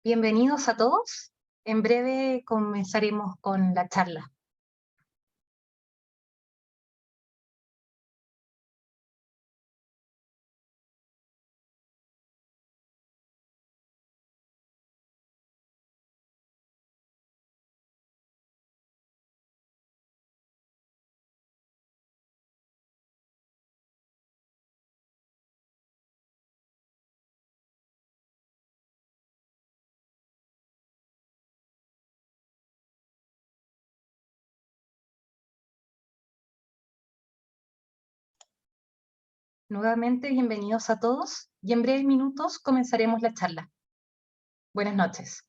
Bienvenidos a todos. En breve comenzaremos con la charla. Nuevamente, bienvenidos a todos y en breves minutos comenzaremos la charla. Buenas noches.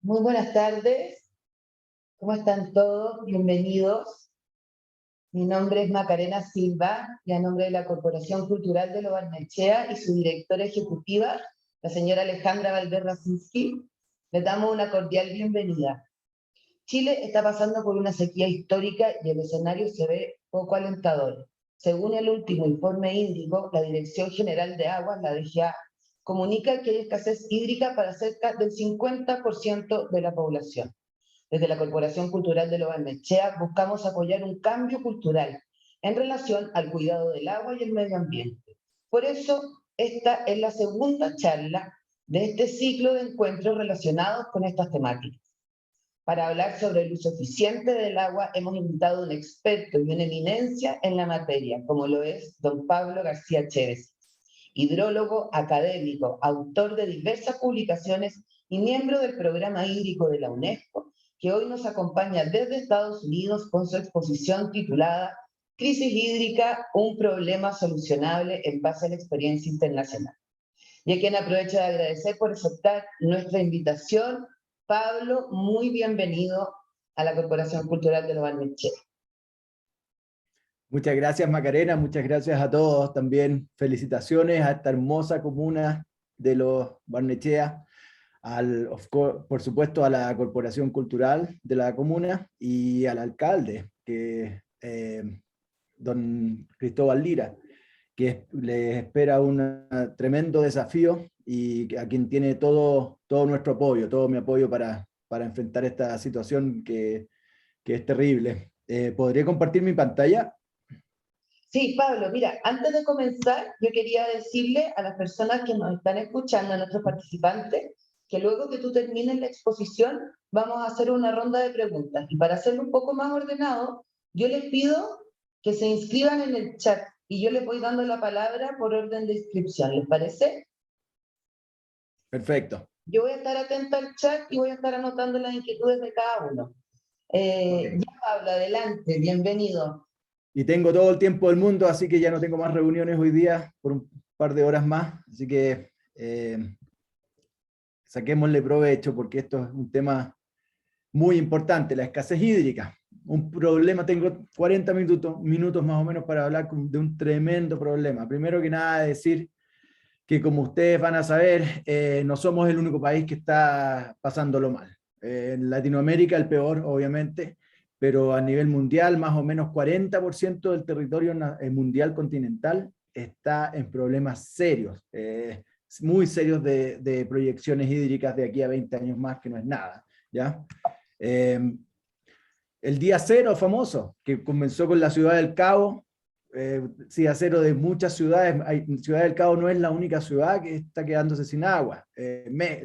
Muy buenas tardes, ¿cómo están todos? Bienvenidos. Mi nombre es Macarena Silva y a nombre de la Corporación Cultural de Lo Barnechea y su directora ejecutiva, la señora Alejandra Valder-Racinski, les damos una cordial bienvenida. Chile está pasando por una sequía histórica y el escenario se ve poco alentador. Según el último informe hídrico, la Dirección General de Aguas, la DGA, comunica que hay escasez hídrica para cerca del 50% de la población. Desde la Corporación Cultural de Lo Barnechea buscamos apoyar un cambio cultural en relación al cuidado del agua y el medio ambiente. Por eso, esta es la segunda charla de este ciclo de encuentros relacionados con estas temáticas. Para hablar sobre el uso eficiente del agua, hemos invitado a un experto y una eminencia en la materia, como lo es don Pablo García Chévez, hidrólogo, académico, autor de diversas publicaciones y miembro del programa hídrico de la UNESCO, que hoy nos acompaña desde Estados Unidos con su exposición titulada Crisis hídrica, un problema solucionable en base a la experiencia internacional. Y a quien aprovecho de agradecer por aceptar nuestra invitación. Pablo, muy bienvenido a la Corporación Cultural de Lo Barnechea. Muchas gracias, Macarena, muchas gracias a todos. También felicitaciones a esta hermosa comuna de los Barnechea, por supuesto a la Corporación Cultural de la comuna y al alcalde, don Cristóbal Lira, que les espera un tremendo desafío y a quien tiene todo nuestro apoyo, todo mi apoyo para enfrentar esta situación que es terrible. ¿Podría compartir mi pantalla? Sí, Pablo, mira, antes de comenzar, yo quería decirle a las personas que nos están escuchando, a nuestros participantes, que luego que tú termines la exposición, vamos a hacer una ronda de preguntas. Y para hacerlo un poco más ordenado, yo les pido que se inscriban en el chat y yo les voy dando la palabra por orden de inscripción. ¿Les parece? Perfecto. Yo voy a estar atenta al chat y voy a estar anotando las inquietudes de cada uno. Okay. Ya, Pablo, adelante, bienvenido. Y tengo todo el tiempo del mundo, así que ya no tengo más reuniones hoy día por un par de horas más, así que saquémosle provecho porque esto es un tema muy importante, la escasez hídrica. Un problema, tengo 40 minutos más o menos para hablar de un tremendo problema. Primero que nada, decir que como ustedes van a saber, no somos el único país que está pasándolo mal. En Latinoamérica el peor, obviamente, pero a nivel mundial, más o menos 40% del territorio mundial continental está en problemas serios, muy serios de proyecciones hídricas de aquí a 20 años más, que no es nada, ¿ya? El día cero famoso, que comenzó con la Ciudad del Cabo, día cero de muchas ciudades. Ciudad del Cabo no es la única ciudad que está quedándose sin agua.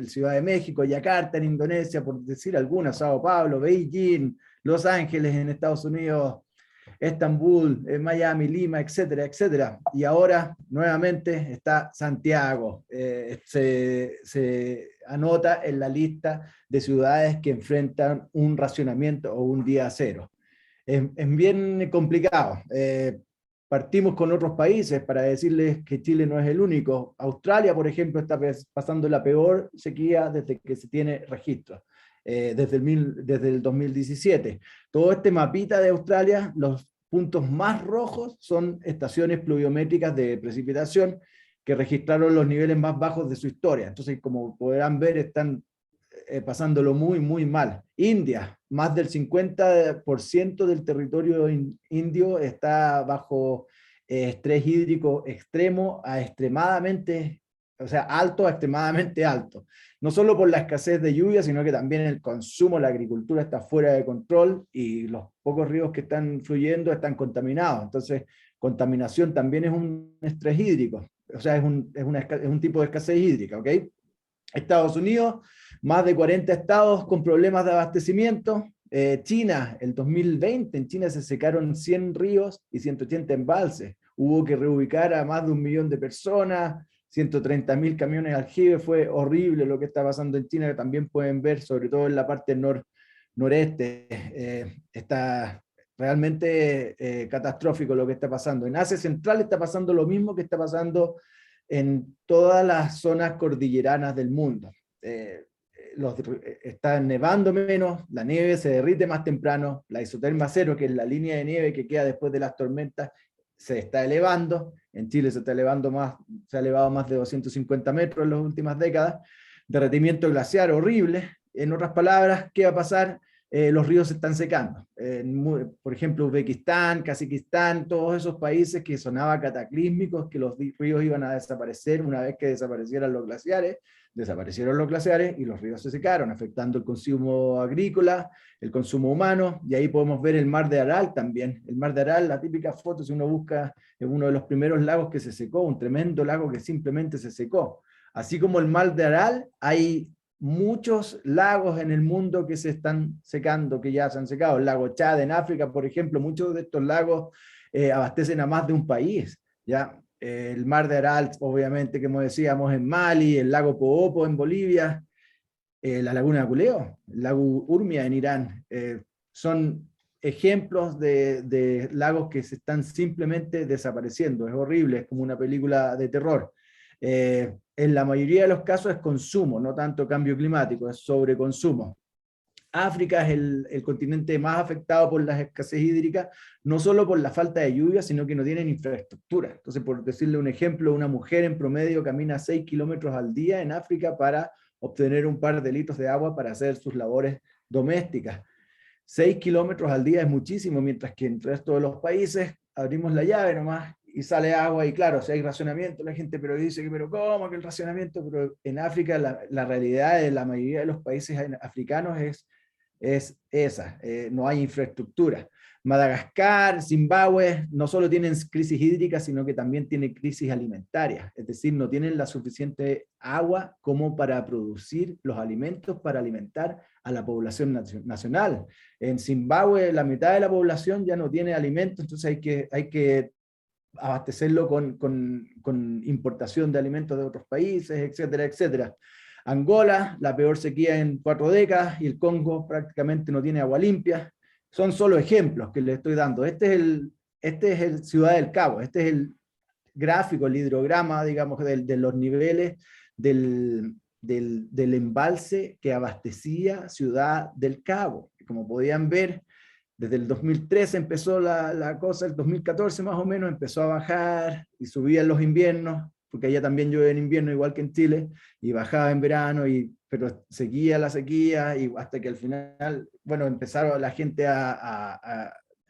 Ciudad de México, Yakarta en Indonesia, por decir algunas, Sao Paulo, Beijing, Los Ángeles en Estados Unidos, Estambul, Miami, Lima, etcétera, etcétera. Y ahora nuevamente está Santiago. Se anota en la lista de ciudades que enfrentan un racionamiento o un día cero. Es bien complicado. Partimos con otros países para decirles que Chile no es el único. Australia, por ejemplo, está pasando la peor sequía desde que se tiene registro, desde el 2017. Todo este mapita de Australia, los puntos más rojos son estaciones pluviométricas de precipitación que registraron los niveles más bajos de su historia. Entonces, como podrán ver, están pasándolo muy, muy mal. India, más del 50% del territorio indio está bajo estrés hídrico extremo a extremadamente, o sea, alto a extremadamente alto. No solo por la escasez de lluvia, sino que también el consumo, la agricultura está fuera de control y los pocos ríos que están fluyendo están contaminados. Entonces, contaminación también es un estrés hídrico, o sea, es un tipo de escasez hídrica, ¿ok? Estados Unidos, más de 40 estados con problemas de abastecimiento. China, el 2020, en China se secaron 100 ríos y 180 embalses. Hubo que reubicar a más de 1 millón de personas, 130.000 camiones de aljibe. Fue horrible lo que está pasando en China, que también pueden ver, sobre todo en la parte noreste. Está realmente catastrófico lo que está pasando. En Asia Central está pasando lo mismo que está pasando en todas las zonas cordilleranas del mundo. Está nevando menos, la nieve se derrite más temprano, la isoterma cero, que es la línea de nieve que queda después de las tormentas, se está elevando. En Chile se está elevando más, se ha elevado más de 250 metros en las últimas décadas. Derretimiento glaciar horrible. En otras palabras, ¿qué va a pasar? Los ríos se están secando. Por ejemplo, Uzbekistán, Kazajistán, todos esos países que sonaba cataclísmicos, que los ríos iban a desaparecer una vez que desaparecieran los glaciares. Desaparecieron los glaciares y los ríos se secaron, afectando el consumo agrícola, el consumo humano, y ahí podemos ver el mar de Aral también. El mar de Aral, la típica foto, si uno busca, es uno de los primeros lagos que se secó, un tremendo lago que simplemente se secó. Así como el mar de Aral, hay muchos lagos en el mundo que se están secando, que ya se han secado. El lago Chad en África, por ejemplo, muchos de estos lagos abastecen a más de un país, ¿ya? El mar de Aral, obviamente, como decíamos, en Mali, el lago Poopo en Bolivia, la laguna de Culeo, el lago Urmia en Irán, son ejemplos de lagos que se están simplemente desapareciendo. Es horrible, es como una película de terror. En la mayoría de los casos es consumo, no tanto cambio climático, es sobreconsumo. África es el continente más afectado por la escasez hídrica, no solo por la falta de lluvia, sino que no tienen infraestructura. Entonces, por decirle un ejemplo, una mujer en promedio camina 6 kilómetros al día en África para obtener un par de litros de agua para hacer sus labores domésticas. 6 kilómetros al día es muchísimo, mientras que en el resto de los países abrimos la llave nomás y sale agua, y claro, si hay racionamiento, la gente pero dice que, pero ¿cómo que el racionamiento? Pero en África la realidad de la mayoría de los países africanos es esa, no hay infraestructura. Madagascar, Zimbabue, no solo tienen crisis hídrica, sino que también tienen crisis alimentarias, es decir, no tienen la suficiente agua como para producir los alimentos para alimentar a la población nacional. En Zimbabue la mitad de la población ya no tiene alimentos, entonces hay que abastecerlo con importación de alimentos de otros países, etcétera, etcétera. Angola, la peor sequía en 4 décadas, y el Congo prácticamente no tiene agua limpia. Son solo ejemplos que les estoy dando. Este es el Ciudad del Cabo, este es el gráfico, el hidrograma, digamos, de los niveles del embalse que abastecía Ciudad del Cabo. Como podían ver, desde el 2013 empezó la cosa, el 2014 más o menos empezó a bajar y subía en los inviernos, porque allá también llueve en invierno igual que en Chile, y bajaba en verano, pero seguía la sequía, y hasta que al final, bueno, empezaron la gente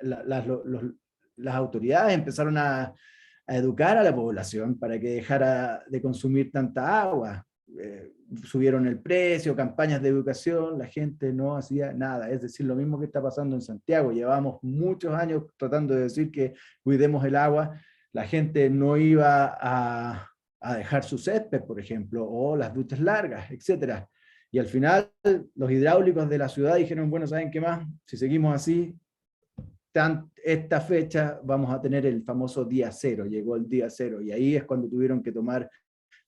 las autoridades empezaron a educar a la población para que dejara de consumir tanta agua. Subieron el precio, campañas de educación, la gente no hacía nada. Es decir, lo mismo que está pasando en Santiago. Llevamos muchos años tratando de decir que cuidemos el agua. La gente no iba a dejar su césped, por ejemplo, o las duchas largas, etc. Y al final los hidráulicos de la ciudad dijeron, bueno, ¿saben qué más? Si seguimos así, esta fecha vamos a tener el famoso día cero. Llegó el día cero, y ahí es cuando tuvieron que tomar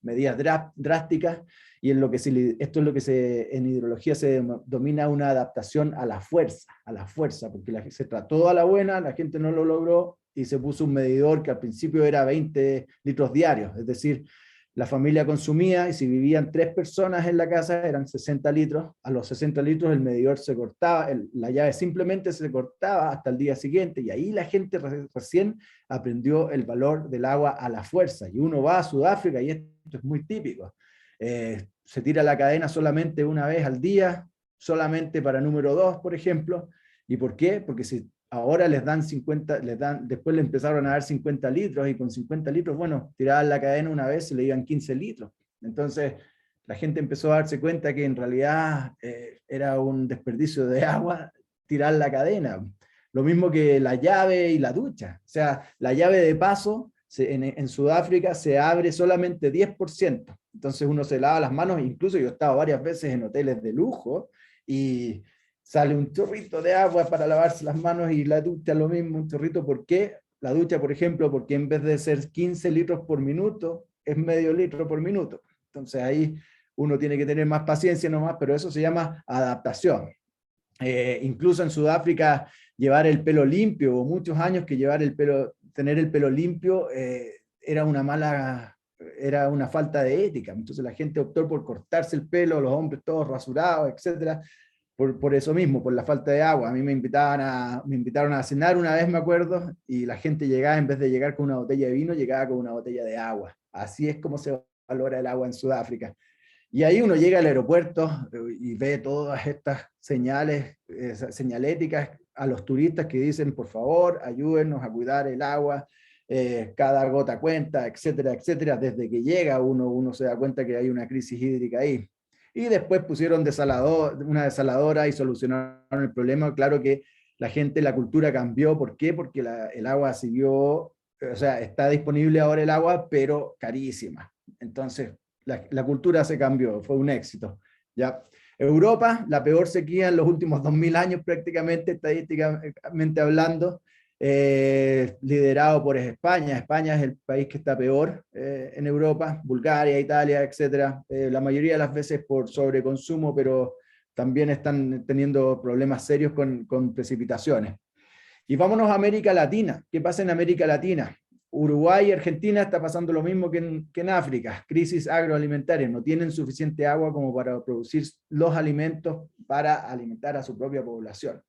medidas drásticas, y esto es lo que en hidrología se denomina una adaptación a la fuerza, porque se trató a la buena, la gente no lo logró, y se puso un medidor que al principio era 20 litros diarios, es decir, la familia consumía, y si vivían 3 personas en la casa eran 60 litros, a los 60 litros el medidor se cortaba, la llave simplemente se cortaba hasta el día siguiente, y ahí la gente recién aprendió el valor del agua a la fuerza. Y uno va a Sudáfrica, y esto es muy típico, se tira la cadena solamente una vez al día, solamente para número 2, por ejemplo. ¿Y por qué? Porque si ahora les dan 50, después le empezaron a dar 50 litros, y con 50 litros, bueno, tiraban la cadena una vez y le iban 15 litros. Entonces la gente empezó a darse cuenta que en realidad era un desperdicio de agua tirar la cadena. Lo mismo que la llave y la ducha. O sea, la llave de paso en Sudáfrica se abre solamente 10%. Entonces uno se lava las manos, incluso yo he estado varias veces en hoteles de lujo, y sale un chorrito de agua para lavarse las manos, y la ducha lo mismo, un chorrito. ¿Por qué? La ducha, por ejemplo, porque en vez de ser 15 litros por minuto, es medio litro por minuto. Entonces ahí uno tiene que tener más paciencia nomás, pero eso se llama adaptación. Incluso en Sudáfrica, llevar el pelo limpio, o muchos años que tener el pelo limpio era una falta de ética. Entonces la gente optó por cortarse el pelo, los hombres todos rasurados, etcétera, por eso mismo, por la falta de agua. A mí me invitaron a cenar una vez, me acuerdo, y la gente llegaba, en vez de llegar con una botella de vino, llegaba con una botella de agua. Así es como se valora el agua en Sudáfrica. Y ahí uno llega al aeropuerto y ve todas estas señaléticas a los turistas que dicen, por favor, ayúdennos a cuidar el agua, cada gota cuenta, etcétera, etcétera. Desde que llega uno se da cuenta que hay una crisis hídrica ahí. Y después pusieron una desaladora y solucionaron el problema. Claro que la cultura cambió. ¿Por qué? Porque el agua siguió, o sea, está disponible ahora el agua, pero carísima. Entonces, la cultura se cambió, fue un éxito. ¿Ya? Europa, la peor sequía en los últimos 2000 años prácticamente, estadísticamente hablando, liderado por España. España es el país que está peor en Europa, Bulgaria, Italia, etc. La mayoría de las veces por sobreconsumo, pero también están teniendo problemas serios con precipitaciones. Y vámonos a América Latina. ¿Qué pasa en América Latina? Uruguay y Argentina está pasando lo mismo que en África, crisis agroalimentaria, no tienen suficiente agua como para producir los alimentos para alimentar a su propia población.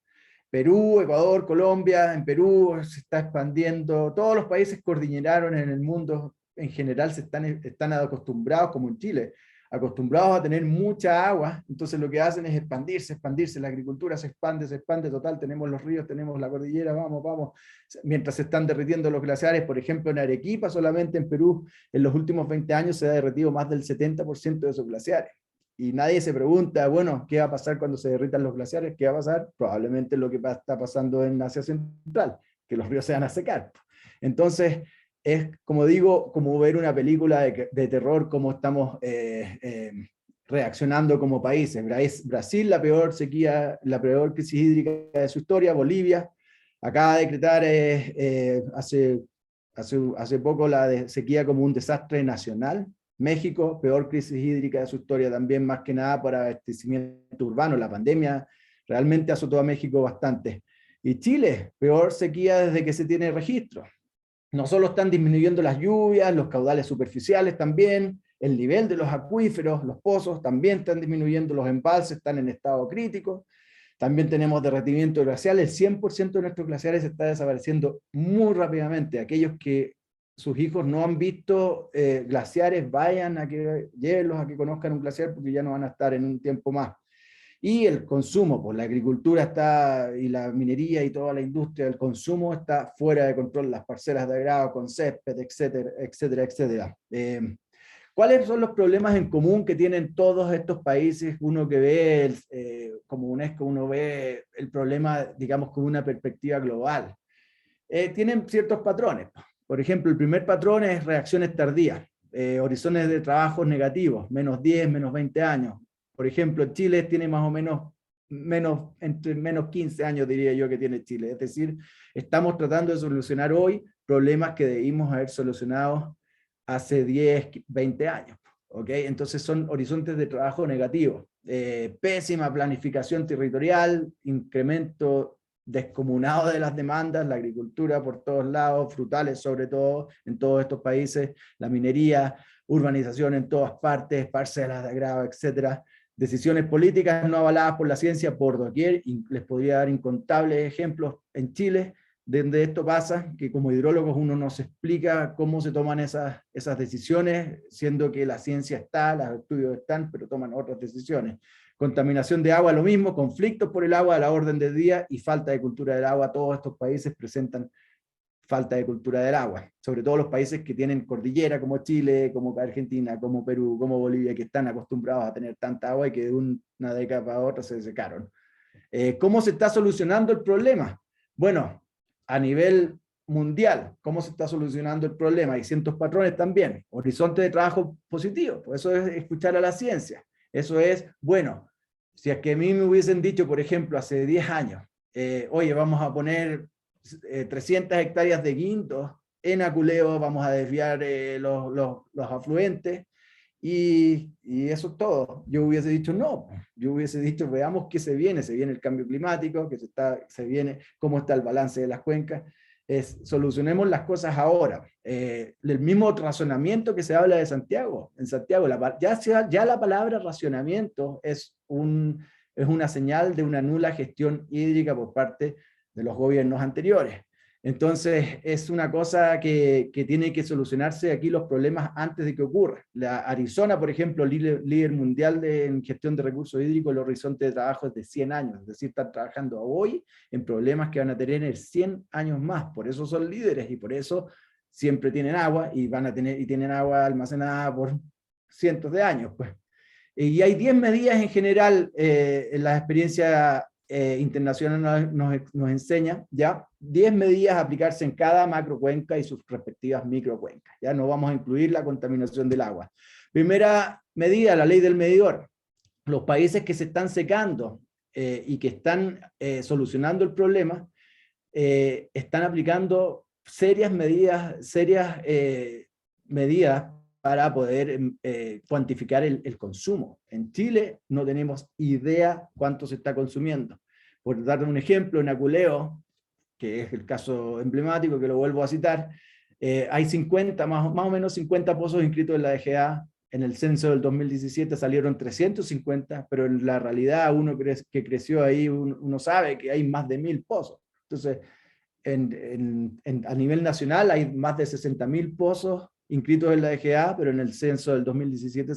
Perú, Ecuador, Colombia, en Perú se está expandiendo, todos los países cordilleranos en el mundo en general están acostumbrados, como en Chile, acostumbrados a tener mucha agua, entonces lo que hacen es expandirse, la agricultura se expande, total, tenemos los ríos, tenemos la cordillera, vamos, mientras se están derritiendo los glaciares, por ejemplo en Arequipa, solamente en Perú, en los últimos 20 años se ha derretido más del 70% de esos glaciares. Y nadie se pregunta, bueno, ¿qué va a pasar cuando se derritan los glaciares? ¿Qué va a pasar? Probablemente lo que está pasando en Asia Central, que los ríos se van a secar. Entonces, es, como digo, como ver una película de terror, cómo estamos reaccionando como países. Brasil, la peor sequía, la peor crisis hídrica de su historia. Bolivia acaba de decretar hace poco la sequía como un desastre nacional. México, peor crisis hídrica de su historia también, más que nada por abastecimiento urbano. La pandemia realmente azotó a México bastante. Y Chile, peor sequía desde que se tiene registro. No solo están disminuyendo las lluvias, los caudales superficiales también, el nivel de los acuíferos, los pozos también están disminuyendo, los embalses están en estado crítico. También tenemos derretimiento glacial, el 100% de nuestros glaciares está desapareciendo muy rápidamente. Aquellos que sus hijos no han visto glaciares, llévenlos a que conozcan un glaciar porque ya no van a estar en un tiempo más. Y el consumo, pues la agricultura está, y la minería y toda la industria del consumo está fuera de control, las parcelas de agrado con césped, etcétera, etcétera, etcétera. ¿Cuáles son los problemas en común que tienen todos estos países? Uno que ve, como UNESCO, uno ve el problema, digamos, con una perspectiva global. Tienen ciertos patrones. Por ejemplo, el primer patrón es reacciones tardías, horizontes de trabajo negativos, menos 10, menos 20 años. Por ejemplo, Chile tiene más o entre menos 15 años, diría yo, que tiene Chile. Es decir, estamos tratando de solucionar hoy problemas que debimos haber solucionado hace 10, 20 años. ¿Okay? Entonces son horizontes de trabajo negativos. Pésima planificación territorial, incremento descomunado de las demandas, la agricultura por todos lados, frutales sobre todo, en todos estos países, la minería, urbanización en todas partes, parcelas de agrado, etcétera. Decisiones políticas no avaladas por la ciencia por doquier, y les podría dar incontables ejemplos en Chile, donde esto pasa, que como hidrólogos uno nos explica cómo se toman esas decisiones, siendo que la ciencia está, los estudios están, pero toman otras decisiones. Contaminación de agua, lo mismo, conflictos por el agua a la orden del día y falta de cultura del agua. Todos estos países presentan falta de cultura del agua, sobre todo los países que tienen cordillera, como Chile, como Argentina, como Perú, como Bolivia, que están acostumbrados a tener tanta agua y que de una década para otra se secaron. ¿Cómo se está solucionando el problema? Bueno, a nivel mundial, ¿cómo se está solucionando el problema? Hay ciertos patrones también. Horizonte de trabajo positivo, pues eso es escuchar a la ciencia. Eso es, bueno, si es que a mí me hubiesen dicho, por ejemplo, hace 10 años, oye, vamos a poner 300 hectáreas de guindos en Aculeo, vamos a desviar los afluentes, y eso es todo. Yo hubiese dicho no, yo hubiese dicho veamos qué se viene el cambio climático, se viene cómo está el balance de las cuencas, solucionemos las cosas ahora. El mismo razonamiento que se habla de Santiago, en Santiago ya la palabra racionamiento es una señal de una nula gestión hídrica por parte de los gobiernos anteriores. Entonces, es una cosa que tiene que solucionarse aquí los problemas antes de que ocurra. Arizona, por ejemplo, líder mundial en gestión de recursos hídricos, el horizonte de trabajo es de 100 años, es decir, están trabajando hoy en problemas que van a tener 100 años más. Por eso son líderes y por eso siempre tienen agua y tienen agua almacenada por cientos de años. Pues. Y hay 10 medidas en general en la experiencia internacional nos enseña, ¿ya? 10 medidas a aplicarse en cada macrocuenca y sus respectivas microcuencas. Ya no vamos a incluir la contaminación del agua. Primera medida, la ley del medidor. Los países que se están secando y que están solucionando el problema, están aplicando serias medidas para poder cuantificar el consumo. En Chile no tenemos idea cuánto se está consumiendo. Por dar un ejemplo, en Aculeo, que es el caso emblemático, que lo vuelvo a citar, Hay 50, más o menos 50 pozos inscritos en la DGA. En el censo del 2017 salieron 350, pero en la realidad uno que creció ahí, uno sabe que hay más de 1000 pozos. Entonces, a nivel nacional hay más de 60.000 pozos inscritos en la DGA, pero en el censo del 2017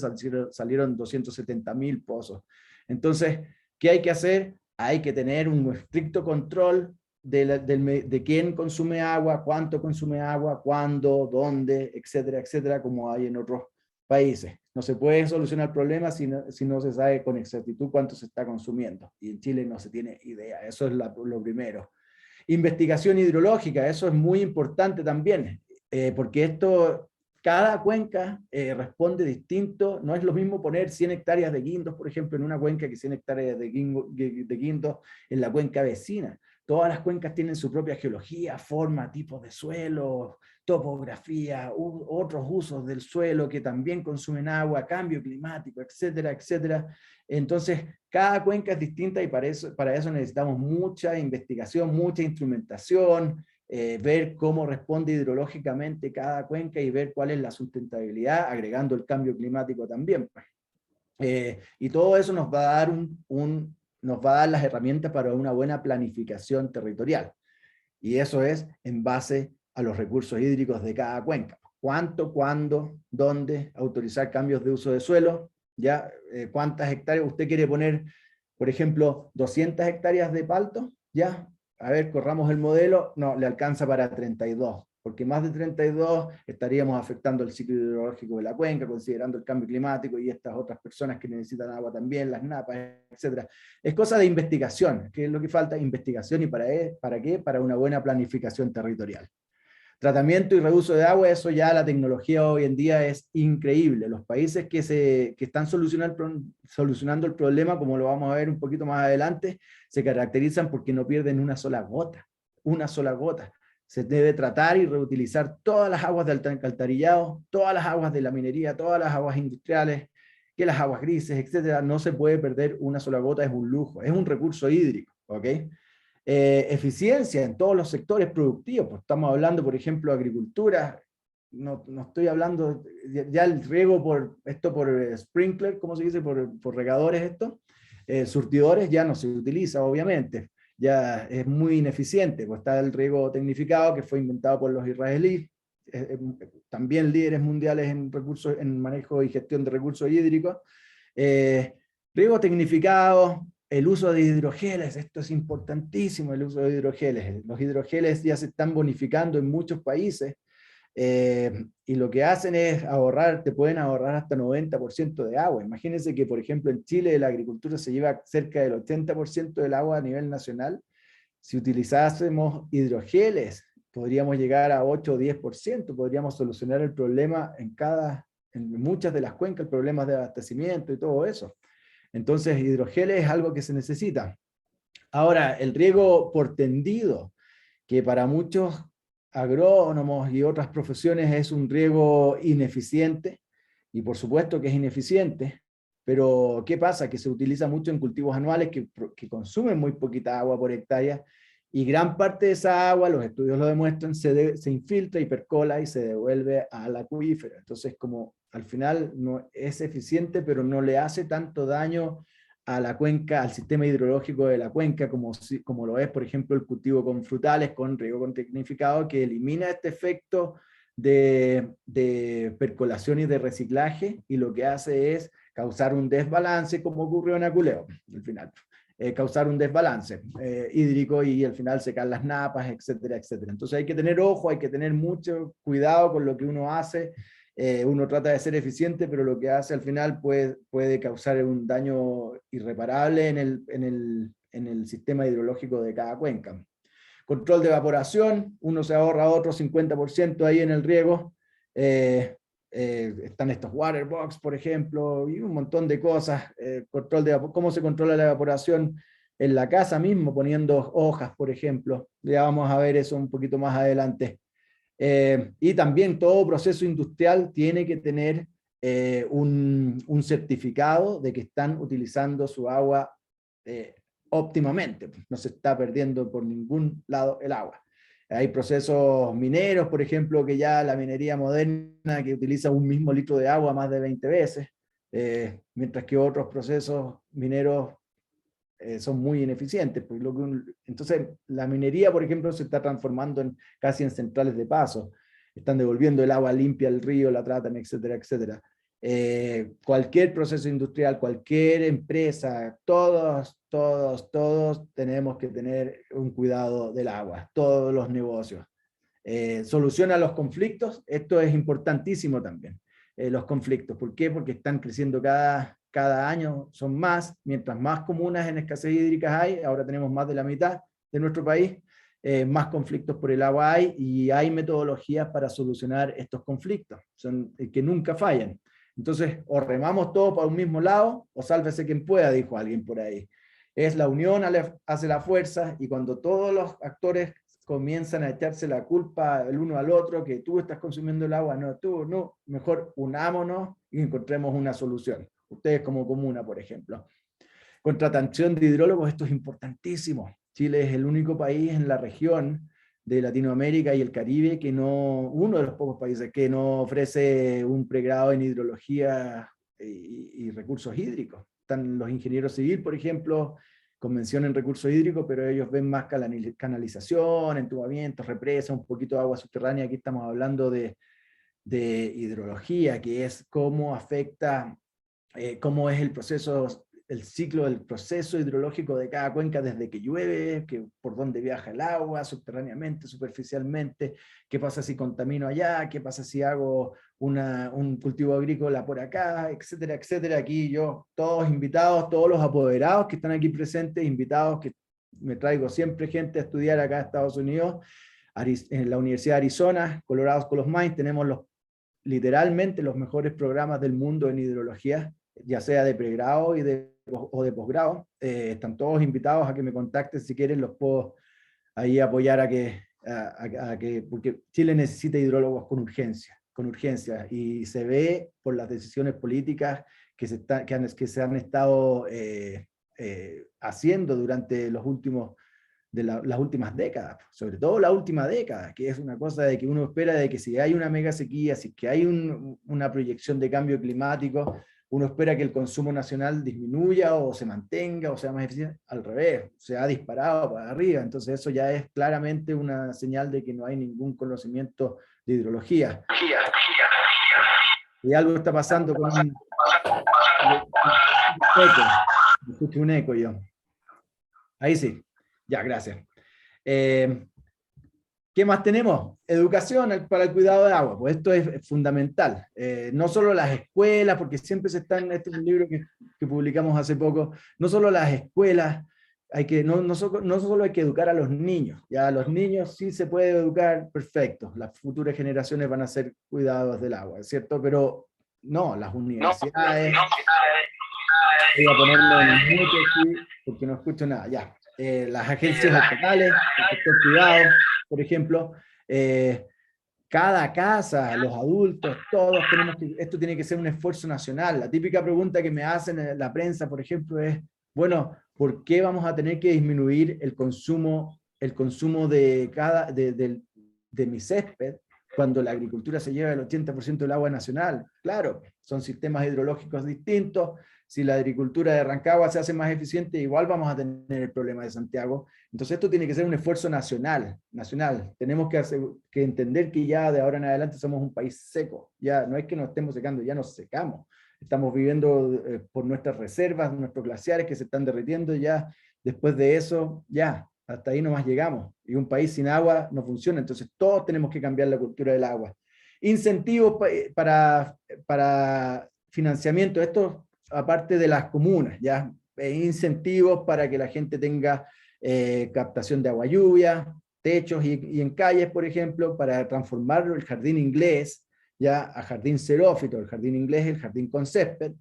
salieron 270.000 pozos. Entonces, ¿qué hay que hacer? Hay que tener un estricto control de quién consume agua, cuánto consume agua, cuándo, dónde, etcétera, etcétera, como hay en otros países. No se puede solucionar el problema si no se sabe con exactitud cuánto se está consumiendo. Y en Chile no se tiene idea. Eso es lo primero. Investigación hidrológica, eso es muy importante también, porque cada cuenca responde distinto. No es lo mismo poner 100 hectáreas de guindos, por ejemplo, en una cuenca que 100 hectáreas de guindos en la cuenca vecina. Todas las cuencas tienen su propia geología, forma, tipos de suelo, topografía, otros usos del suelo que también consumen agua, cambio climático, etcétera, etcétera. Entonces, cada cuenca es distinta y para eso necesitamos mucha investigación, mucha instrumentación, ver cómo responde hidrológicamente cada cuenca y ver cuál es la sustentabilidad, agregando el cambio climático también. Y todo eso nos va a dar nos va a dar las herramientas para una buena planificación territorial. Y eso es en base a los recursos hídricos de cada cuenca. ¿Cuánto, cuándo, dónde autorizar cambios de uso de suelo? ¿Ya? ¿Cuántas hectáreas usted quiere poner? Por ejemplo, 200 hectáreas de palto, ¿ya? A ver, corramos el modelo, no, le alcanza para 32, porque más de 32 estaríamos afectando el ciclo hidrológico de la cuenca, considerando el cambio climático y estas otras personas que necesitan agua también, las napas, etc. Es cosa de investigación, que es lo que falta, investigación, ¿y para qué? Para una buena planificación territorial. Tratamiento y reuso de agua, eso ya la tecnología hoy en día es increíble. Los países que están solucionando el problema, como lo vamos a ver un poquito más adelante, se caracterizan porque no pierden una sola gota. Una sola gota. Se debe tratar y reutilizar todas las aguas del alcantarillado, todas las aguas de la minería, todas las aguas industriales, que las aguas grises, etcétera. No se puede perder una sola gota, es un lujo, es un recurso hídrico, ¿ok? Eficiencia en todos los sectores productivos, pues estamos hablando, por ejemplo, de agricultura, no estoy hablando, ya el riego por sprinkler, ¿cómo se dice? Por regadores surtidores ya no se utiliza, obviamente, ya es muy ineficiente, pues está el riego tecnificado que fue inventado por los israelíes, también líderes mundiales en manejo y gestión de recursos hídricos, riego tecnificado, el uso de hidrogeles, esto es importantísimo, el uso de hidrogeles. Los hidrogeles ya se están bonificando en muchos países, y lo que hacen es te pueden ahorrar hasta 90% de agua. Imagínense que, por ejemplo, en Chile la agricultura se lleva cerca del 80% del agua a nivel nacional. Si utilizásemos hidrogeles, podríamos llegar a 8 o 10%, podríamos solucionar el problema en muchas de las cuencas, problemas de abastecimiento y todo eso. Entonces, hidrogeles es algo que se necesita. Ahora, el riego por tendido, que para muchos agrónomos y otras profesiones es un riego ineficiente, y por supuesto que es ineficiente, pero ¿qué pasa? Que se utiliza mucho en cultivos anuales que consumen muy poquita agua por hectárea, y gran parte de esa agua, los estudios lo demuestran, se infiltra y percola y se devuelve al acuífero. Entonces, como al final no es eficiente, pero no le hace tanto daño a la cuenca, al sistema hidrológico de la cuenca, como lo es, por ejemplo, el cultivo con frutales, con riego con tecnificado, que elimina este efecto de percolación y de reciclaje, y lo que hace es causar un desbalance, como ocurrió en Aculeo, al final. Causar un desbalance hídrico y al final secar las napas, etcétera, etcétera. Entonces hay que tener ojo, hay que tener mucho cuidado con lo que uno hace. Uno trata de ser eficiente, pero lo que hace al final puede causar un daño irreparable en el sistema hidrológico de cada cuenca. Control de evaporación, uno se ahorra otro 50% ahí en el riego. Están estos waterbox, por ejemplo, y un montón de cosas. ¿Cómo se controla la evaporación en la casa mismo? Poniendo hojas, por ejemplo. Ya vamos a ver eso un poquito más adelante. Y también todo proceso industrial tiene que tener un certificado de que están utilizando su agua óptimamente. No se está perdiendo por ningún lado el agua. Hay procesos mineros, por ejemplo, que ya la minería moderna que utiliza un mismo litro de agua más de 20 veces, mientras que otros procesos mineros son muy ineficientes. Pues entonces, la minería, por ejemplo, se está transformando casi en centrales de paso. Están devolviendo el agua limpia al río, la tratan, etcétera, etcétera. Cualquier proceso industrial, cualquier empresa, todos tenemos que tener un cuidado del agua, todos los negocios. Soluciona los conflictos, esto es importantísimo también, los conflictos. ¿Por qué? Porque están creciendo cada año, son más, mientras más comunas en escasez hídrica hay, ahora tenemos más de la mitad de nuestro país, más conflictos por el agua hay, y hay metodologías para solucionar estos conflictos, que nunca fallan. Entonces, o remamos todos para un mismo lado, o sálvese quien pueda, dijo alguien por ahí. Es la unión hace la fuerza, y cuando todos los actores comienzan a echarse la culpa el uno al otro, que tú estás consumiendo el agua, no, tú, no, mejor unámonos y encontremos una solución. Ustedes como comuna, por ejemplo. Contratación de hidrólogos, esto es importantísimo. Chile es el único país en la región de Latinoamérica y el Caribe que no, uno de los pocos países que no ofrece un pregrado en hidrología y recursos hídricos. Están los ingenieros civiles, por ejemplo, convención en recursos hídricos, pero ellos ven más canalización, entubamientos, represas, un poquito de agua subterránea. Aquí estamos hablando de hidrología, que es cómo afecta, cómo es el proceso, el ciclo del proceso hidrológico de cada cuenca desde que llueve, por dónde viaja el agua, subterráneamente, superficialmente, qué pasa si contamino allá, qué pasa si hago un cultivo agrícola por acá, etcétera, etcétera. Aquí todos invitados, todos los apoderados que están aquí presentes, invitados, que me traigo siempre gente a estudiar acá en Estados Unidos, en la Universidad de Arizona, Colorado School of Mines, tenemos literalmente los mejores programas del mundo en hidrología, ya sea de pregrado o de posgrado. Están todos invitados a que me contacten si quieren, los puedo ahí apoyar a que porque Chile necesita hidrólogos con urgencia, y se ve por las decisiones políticas que se han estado haciendo durante las últimas décadas, sobre todo la última década, que es una cosa de que uno espera de que si hay una mega sequía, si que hay una proyección de cambio climático, uno espera que el consumo nacional disminuya o se mantenga o sea más eficiente. Al revés, se ha disparado para arriba. Entonces eso ya es claramente una señal de que no hay ningún conocimiento de hidrología. Y algo está pasando con un eco. Escucho un eco yo. Ahí sí. Ya, gracias. ¿Qué más tenemos? Educación para el cuidado de agua. Pues esto es fundamental. No solo las escuelas, porque siempre este es un libro que publicamos hace poco, no solo las escuelas, no solo hay que educar a los niños. Ya a los niños sí se puede educar, perfecto. Las futuras generaciones van a ser cuidados del agua, ¿cierto? Pero no, las universidades... Voy a ponerlo en mute aquí, porque no escucho nada, ya. Las agencias estatales, el sector privado, por ejemplo, cada casa, los adultos, todos esto tiene que ser un esfuerzo nacional. La típica pregunta que me hacen en la prensa, por ejemplo, es, bueno, ¿por qué vamos a tener que disminuir el consumo de mi césped cuando la agricultura se lleva el 80% del agua nacional? Claro, son sistemas hidrológicos distintos. Si la agricultura de Rancagua se hace más eficiente, igual vamos a tener el problema de Santiago. Entonces esto tiene que ser un esfuerzo nacional. Tenemos que entender que ya de ahora en adelante somos un país seco. Ya no es que nos estemos secando, ya nos secamos. Estamos viviendo por nuestras reservas, nuestros glaciares que se están derritiendo. Ya después de eso, ya, hasta ahí nomás llegamos. Y un país sin agua no funciona. Entonces todos tenemos que cambiar la cultura del agua. Incentivos para financiamiento. Esto aparte de las comunas, ya incentivos para que la gente tenga captación de agua lluvia, techos y en calles, por ejemplo, para transformar el jardín inglés ya a jardín xerófito. El jardín inglés es el jardín con césped,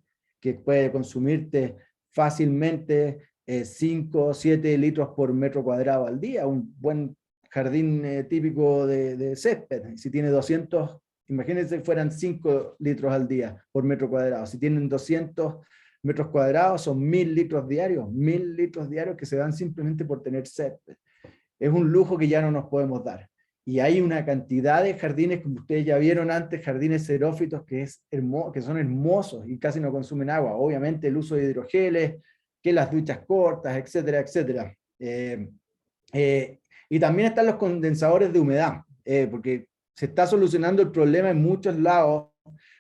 que puede consumirte fácilmente 5 o 7 litros por metro cuadrado al día, un buen jardín típico de césped. Si tiene 200, imagínense que fueran 5 litros al día por metro cuadrado. Si tienen 200 metros cuadrados, son 1000 litros diarios. 1000 litros diarios que se dan simplemente por tener césped. Es un lujo que ya no nos podemos dar. y hay una cantidad de jardines, como ustedes ya vieron antes, jardines xerófitos que son hermosos y casi no consumen agua. Obviamente el uso de hidrogeles, que las duchas cortas, etcétera, etcétera. Y también están los condensadores de humedad, porque se está solucionando el problema en muchos lados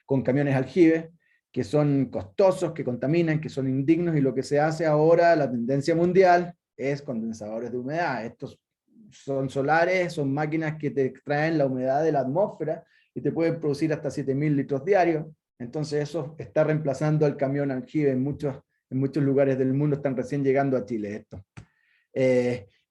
con camiones aljibes, que son costosos, que contaminan, que son indignos, y lo que se hace ahora, la tendencia mundial, es condensadores de humedad. Estos son solares, son máquinas que te extraen la humedad de la atmósfera y te pueden producir hasta 7.000 litros diarios. Entonces eso está reemplazando al camión aljibe en muchos lugares del mundo, están recién llegando a Chile esto.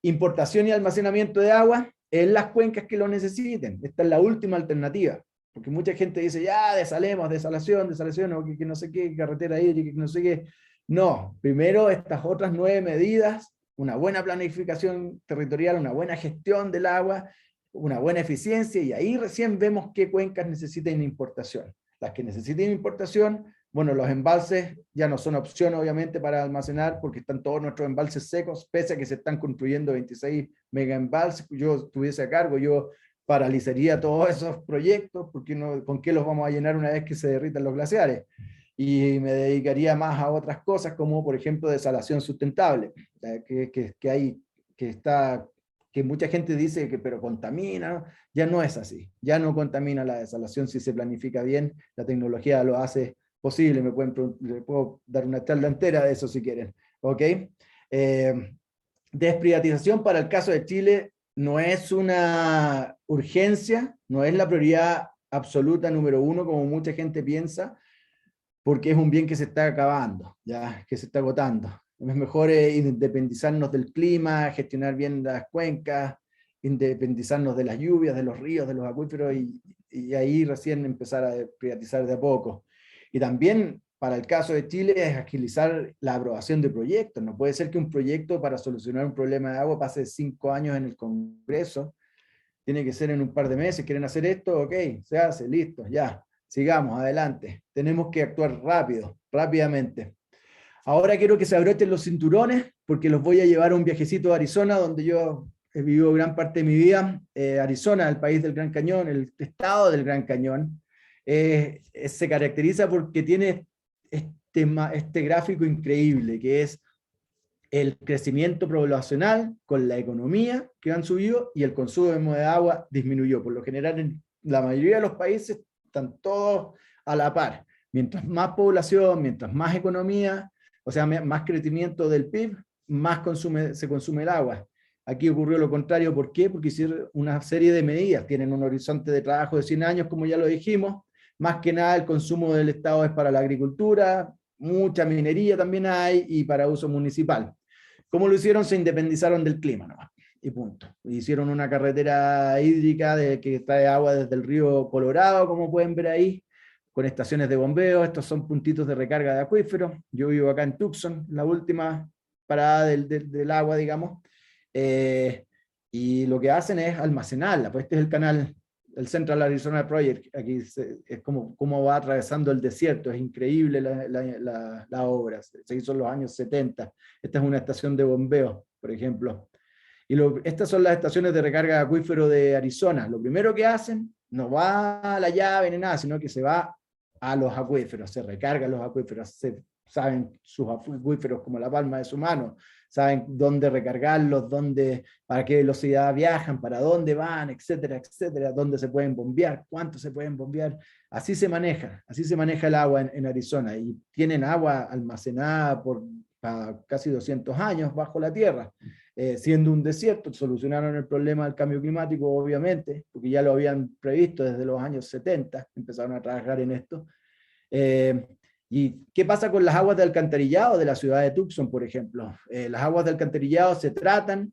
Importación y almacenamiento de agua en las cuencas que lo necesiten. Esta es la última alternativa. Porque mucha gente dice, ya, desalación, o que no sé qué, carretera hídrica, que no sé qué. No, primero estas otras 9 medidas, una buena planificación territorial, una buena gestión del agua, una buena eficiencia, y ahí recién vemos qué cuencas necesitan importación. Las que necesiten importación, bueno, los embalses ya no son opción, obviamente, para almacenar, porque están todos nuestros embalses secos, pese a que se están construyendo 26 mega embalses. Yo estuviese a cargo, yo paralizaría todos esos proyectos, porque ¿con qué los vamos a llenar una vez que se derritan los glaciares? Y me dedicaría más a otras cosas, como por ejemplo desalación sustentable, que mucha gente dice que pero contamina, ¿no? Ya no es así, ya no contamina la desalación si se planifica bien, la tecnología lo hace posible, le puedo dar una charla entera de eso si quieren, ¿ok? Desprivatización para el caso de Chile no es una urgencia, no es la prioridad absoluta número 1, como mucha gente piensa, porque es un bien que se está acabando, ya, que se está agotando. Es mejor independizarnos del clima, gestionar bien las cuencas, independizarnos de las lluvias, de los ríos, de los acuíferos, y ahí recién empezar a privatizar de a poco. Y también, para el caso de Chile, es agilizar la aprobación de proyectos. No puede ser que un proyecto para solucionar un problema de agua pase 5 años en el Congreso. Tiene que ser en un par de meses. ¿Quieren hacer esto? Ok, se hace, listo, ya. Sigamos, adelante. Tenemos que actuar rápidamente. Ahora quiero que se abrochen los cinturones, porque los voy a llevar a un viajecito a Arizona, donde yo he vivido gran parte de mi vida. Arizona, el país del Gran Cañón, el estado del Gran Cañón, se caracteriza porque tiene este gráfico increíble, que es el crecimiento poblacional con la economía que han subido y el consumo de agua disminuyó. Por lo general, en la mayoría de los países están todos a la par. Mientras más población, mientras más economía, o sea, más crecimiento del PIB, más se consume el agua. Aquí ocurrió lo contrario. ¿Por qué? Porque hicieron una serie de medidas. Tienen un horizonte de trabajo de 100 años, como ya lo dijimos. Más que nada, el consumo del Estado es para la agricultura, mucha minería también hay, y para uso municipal. ¿Cómo lo hicieron? Se independizaron del clima nomás, y punto. Hicieron una carretera hídrica que trae agua desde el río Colorado, como pueden ver ahí, con estaciones de bombeo. Estos son puntitos de recarga de acuíferos. Yo vivo acá en Tucson, la última parada del agua, digamos. Y lo que hacen es almacenarla. Pues este es el canal, el Central Arizona Project. Aquí es como va atravesando el desierto. Es increíble la obra. Se hizo en los años 70. Esta es una estación de bombeo, por ejemplo. Y estas son las estaciones de recarga de acuífero de Arizona. Lo primero que hacen, no va a la llave ni nada, sino que se va a los acuíferos, se recargan los acuíferos, saben sus acuíferos como la palma de su mano, saben dónde recargarlos, para qué velocidad viajan, para dónde van, etcétera, etcétera, dónde se pueden bombear, cuánto se pueden bombear. Así se maneja el agua en Arizona, y tienen agua almacenada por casi 200 años bajo la tierra, siendo un desierto. Solucionaron el problema del cambio climático, obviamente, porque ya lo habían previsto desde los años 70, empezaron a trabajar en esto. ¿Y qué pasa con las aguas de alcantarillado de la ciudad de Tucson, por ejemplo? Las aguas de alcantarillado se tratan,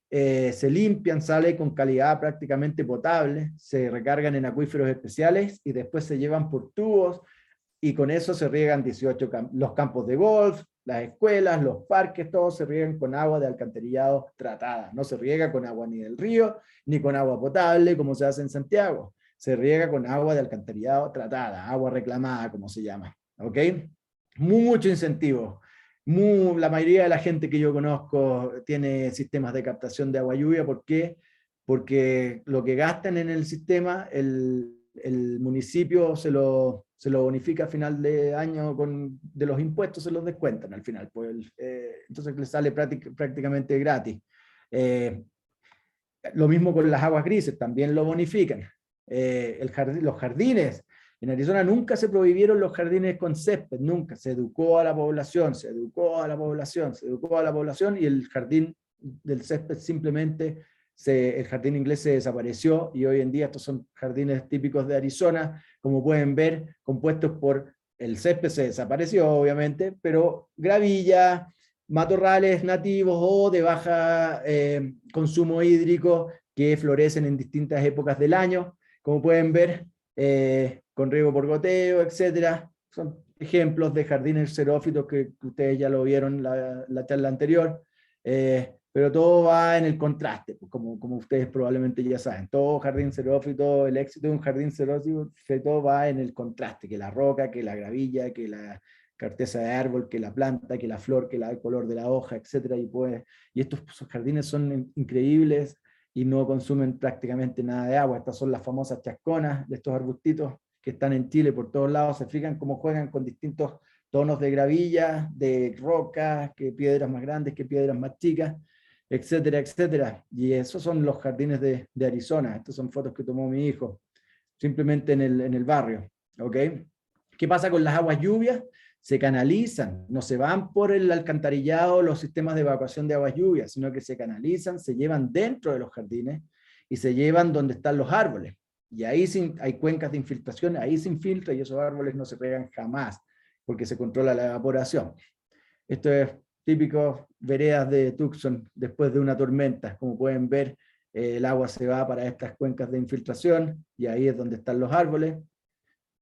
se limpian, sale con calidad prácticamente potable, se recargan en acuíferos especiales y después se llevan por tubos, y con eso se riegan los campos de golf, las escuelas, los parques, todos se riegan con agua de alcantarillado tratada. No se riega con agua ni del río, ni con agua potable, como se hace en Santiago. Se riega con agua de alcantarillado tratada, agua reclamada, como se llama. ¿Ok? Mucho incentivo. La mayoría de la gente que yo conozco tiene sistemas de captación de agua lluvia. ¿Por qué? porque lo que gastan en el sistema, el municipio se lo bonifica a final de año de los impuestos, se los descuentan al final, pues, entonces les sale prácticamente gratis. Lo mismo con las aguas grises, también lo bonifican. Los jardines, en Arizona nunca se prohibieron los jardines con césped, nunca, se educó a la población, se educó a la población, se educó a la población, y el jardín del césped simplemente, el jardín inglés se desapareció, y hoy en día estos son jardines típicos de Arizona, como pueden ver, compuestos por, el césped se desapareció obviamente, pero gravilla, matorrales nativos o de baja consumo hídrico que florecen en distintas épocas del año, como pueden ver, con riego por goteo, etc. Son ejemplos de jardines xerófitos que ustedes ya lo vieron la charla anterior, pero todo va en el contraste, pues, como ustedes probablemente ya saben. Todo jardín xerófito, el éxito de un jardín xerófito va en el contraste, que la roca, que la gravilla, que la corteza de árbol, que la planta, que la flor, que el color de la hoja, etc. Y estos jardines son increíbles y no consumen prácticamente nada de agua. Estas son las famosas chasconas de estos arbustitos que están en Chile por todos lados. Se fijan cómo juegan con distintos tonos de gravilla, de rocas, que piedras más grandes, que piedras más chicas, etcétera, etcétera. Y esos son los jardines de Arizona. Estas son fotos que tomó mi hijo, simplemente en el barrio. ¿Ok? ¿Qué pasa con las aguas lluvias? Se canalizan, no se van por el alcantarillado, los sistemas de evacuación de aguas lluvias, sino que se canalizan, se llevan dentro de los jardines y se llevan donde están los árboles. Y ahí hay cuencas de infiltración, ahí se infiltra y esos árboles no se regan jamás, porque se controla la evaporación. Esto es típico veredas de Tucson después de una tormenta. Como pueden ver, el agua se va para estas cuencas de infiltración y ahí es donde están los árboles.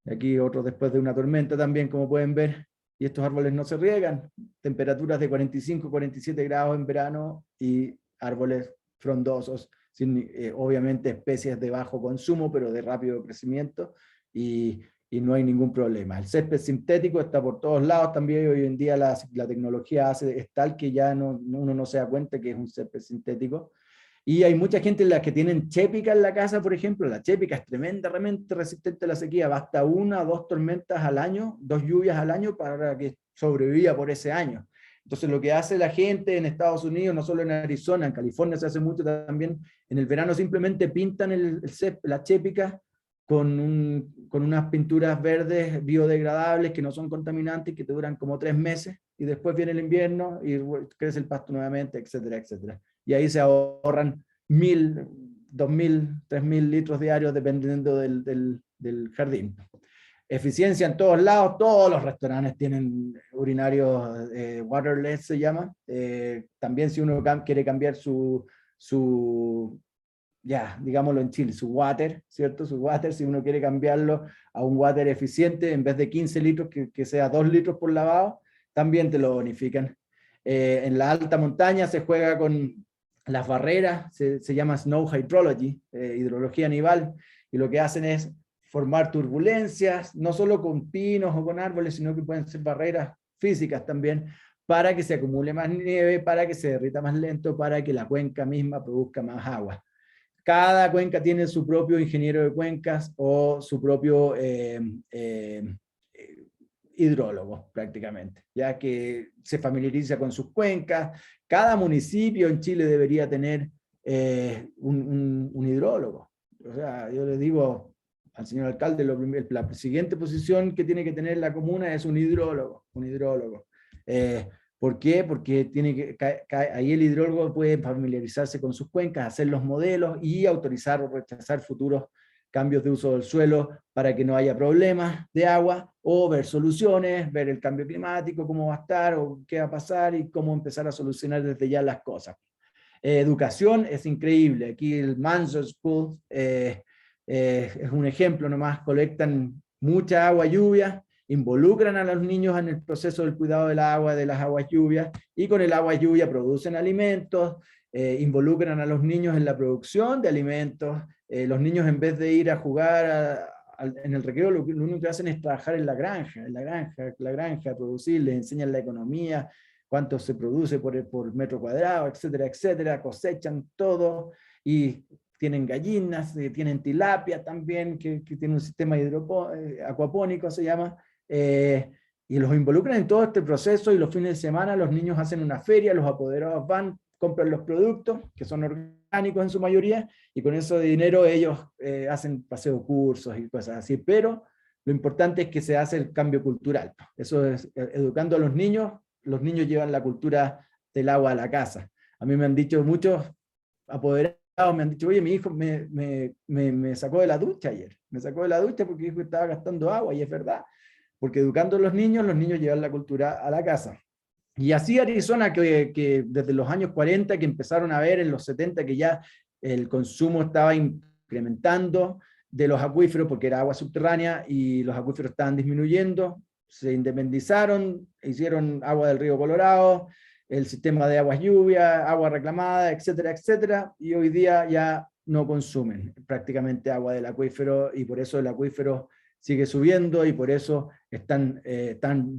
Aquí otro después de una tormenta también, como pueden ver, y estos árboles no se riegan, temperaturas de 45, 47 grados en verano y árboles frondosos, sin, obviamente especies de bajo consumo, pero de rápido crecimiento, y no hay ningún problema. El césped sintético está por todos lados también, hoy en día la tecnología es tal que ya uno no se da cuenta que es un césped sintético. Y hay mucha gente en la que tienen chépica en la casa, por ejemplo. La chépica es tremendamente resistente a la sequía, basta 1 o 2 tormentas al año, 2 lluvias al año para que sobreviva por ese año. Entonces lo que hace la gente en Estados Unidos, no solo en Arizona, en California se hace mucho también, en el verano simplemente pintan la chépica con unas pinturas verdes biodegradables que no son contaminantes, que te duran como 3 meses, y después viene el invierno y crece el pasto nuevamente, etcétera, etcétera. Y ahí se ahorran 1.000, 2.000, 3.000 litros diarios dependiendo del jardín. Eficiencia en todos lados, todos los restaurantes tienen urinarios waterless, se llama. También si uno quiere cambiar digámoslo en Chile, su water, ¿cierto? Su water, si uno quiere cambiarlo a un water eficiente, en vez de 15 litros, que sea 2 litros por lavado, también te lo bonifican. En la alta montaña se juega con las barreras, se llama snow hydrology, hidrología nival, y lo que hacen es formar turbulencias, no solo con pinos o con árboles, sino que pueden ser barreras físicas también, para que se acumule más nieve, para que se derrita más lento, para que la cuenca misma produzca más agua. Cada cuenca tiene su propio ingeniero de cuencas o su propio hidrólogo prácticamente, ya que se familiariza con sus cuencas. Cada municipio en Chile debería tener un hidrólogo. O sea, yo le digo al señor alcalde, la siguiente posición que tiene que tener la comuna es un hidrólogo. ¿Por qué? Porque ahí el hidrólogo puede familiarizarse con sus cuencas, hacer los modelos y autorizar o rechazar futuros cambios de uso del suelo para que no haya problemas de agua, o ver soluciones, ver el cambio climático, cómo va a estar o qué va a pasar y cómo empezar a solucionar desde ya las cosas. Educación es increíble. Aquí el Manzo School es un ejemplo nomás. Colectan mucha agua lluvia, involucran a los niños en el proceso del cuidado del agua, de las aguas lluvias, y con el agua lluvia producen alimentos, involucran a los niños en la producción de alimentos. Los niños, en vez de ir a jugar en el recreo, lo único que hacen es trabajar en la granja, producir, les enseñan la economía, cuánto se produce por metro cuadrado, etcétera, etcétera, cosechan todo, y tienen gallinas, tienen tilapia también, que tienen un sistema acuapónico, se llama, y los involucran en todo este proceso, y los fines de semana los niños hacen una feria, los apoderados van, compran los productos, que son orgánicos en su mayoría, y con ese dinero ellos hacen paseo cursos y cosas así, pero lo importante es que se hace el cambio cultural. Eso es, educando a los niños llevan la cultura del agua a la casa. A mí me han dicho muchos apoderados, me han dicho, oye, mi hijo me sacó de la ducha ayer, me sacó de la ducha porque dijo que estaba gastando agua, y es verdad, porque educando a los niños llevan la cultura a la casa. Y así Arizona, que desde los años 40, que empezaron a ver en los 70 que ya el consumo estaba incrementando de los acuíferos, porque era agua subterránea y los acuíferos estaban disminuyendo, se independizaron, hicieron agua del río Colorado, el sistema de aguas lluvia, agua reclamada, etcétera, etcétera, y hoy día ya no consumen prácticamente agua del acuífero, y por eso el acuífero sigue subiendo, y por eso están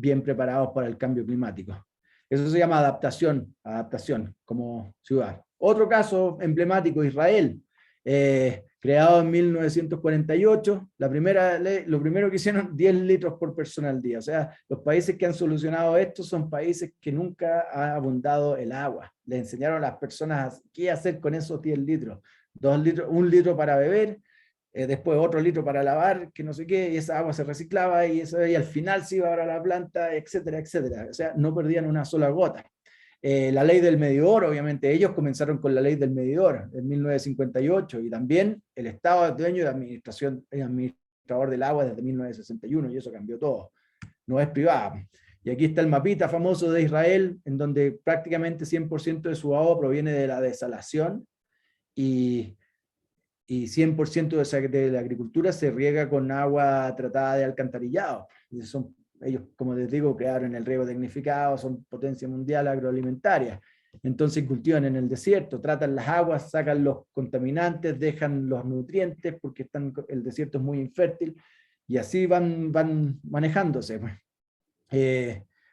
bien preparados para el cambio climático. Eso se llama adaptación como ciudad. Otro caso emblemático, Israel, creado en 1948, lo primero que hicieron, 10 litros por persona al día. O sea, los países que han solucionado esto son países que nunca ha abundado el agua. Le enseñaron a las personas qué hacer con esos 10 litros. 2 litros, 1 litro para beber, después otro litro para lavar, que no sé qué, y esa agua se reciclaba, y al final se iba para la planta, etcétera, etcétera. O sea, no perdían una sola gota. La ley del medidor, obviamente ellos comenzaron con la ley del medidor en 1958, y también el Estado es dueño de administrador del agua desde 1961, y eso cambió todo, no es privado. Y aquí está el mapita famoso de Israel, en donde prácticamente 100% de su agua proviene de la desalación, y 100% de la agricultura se riega con agua tratada de alcantarillado. Ellos, como les digo, crearon el riego tecnificado, son potencia mundial agroalimentaria. Entonces cultivan en el desierto, tratan las aguas, sacan los contaminantes, dejan los nutrientes, porque el desierto es muy infértil, y así van manejándose.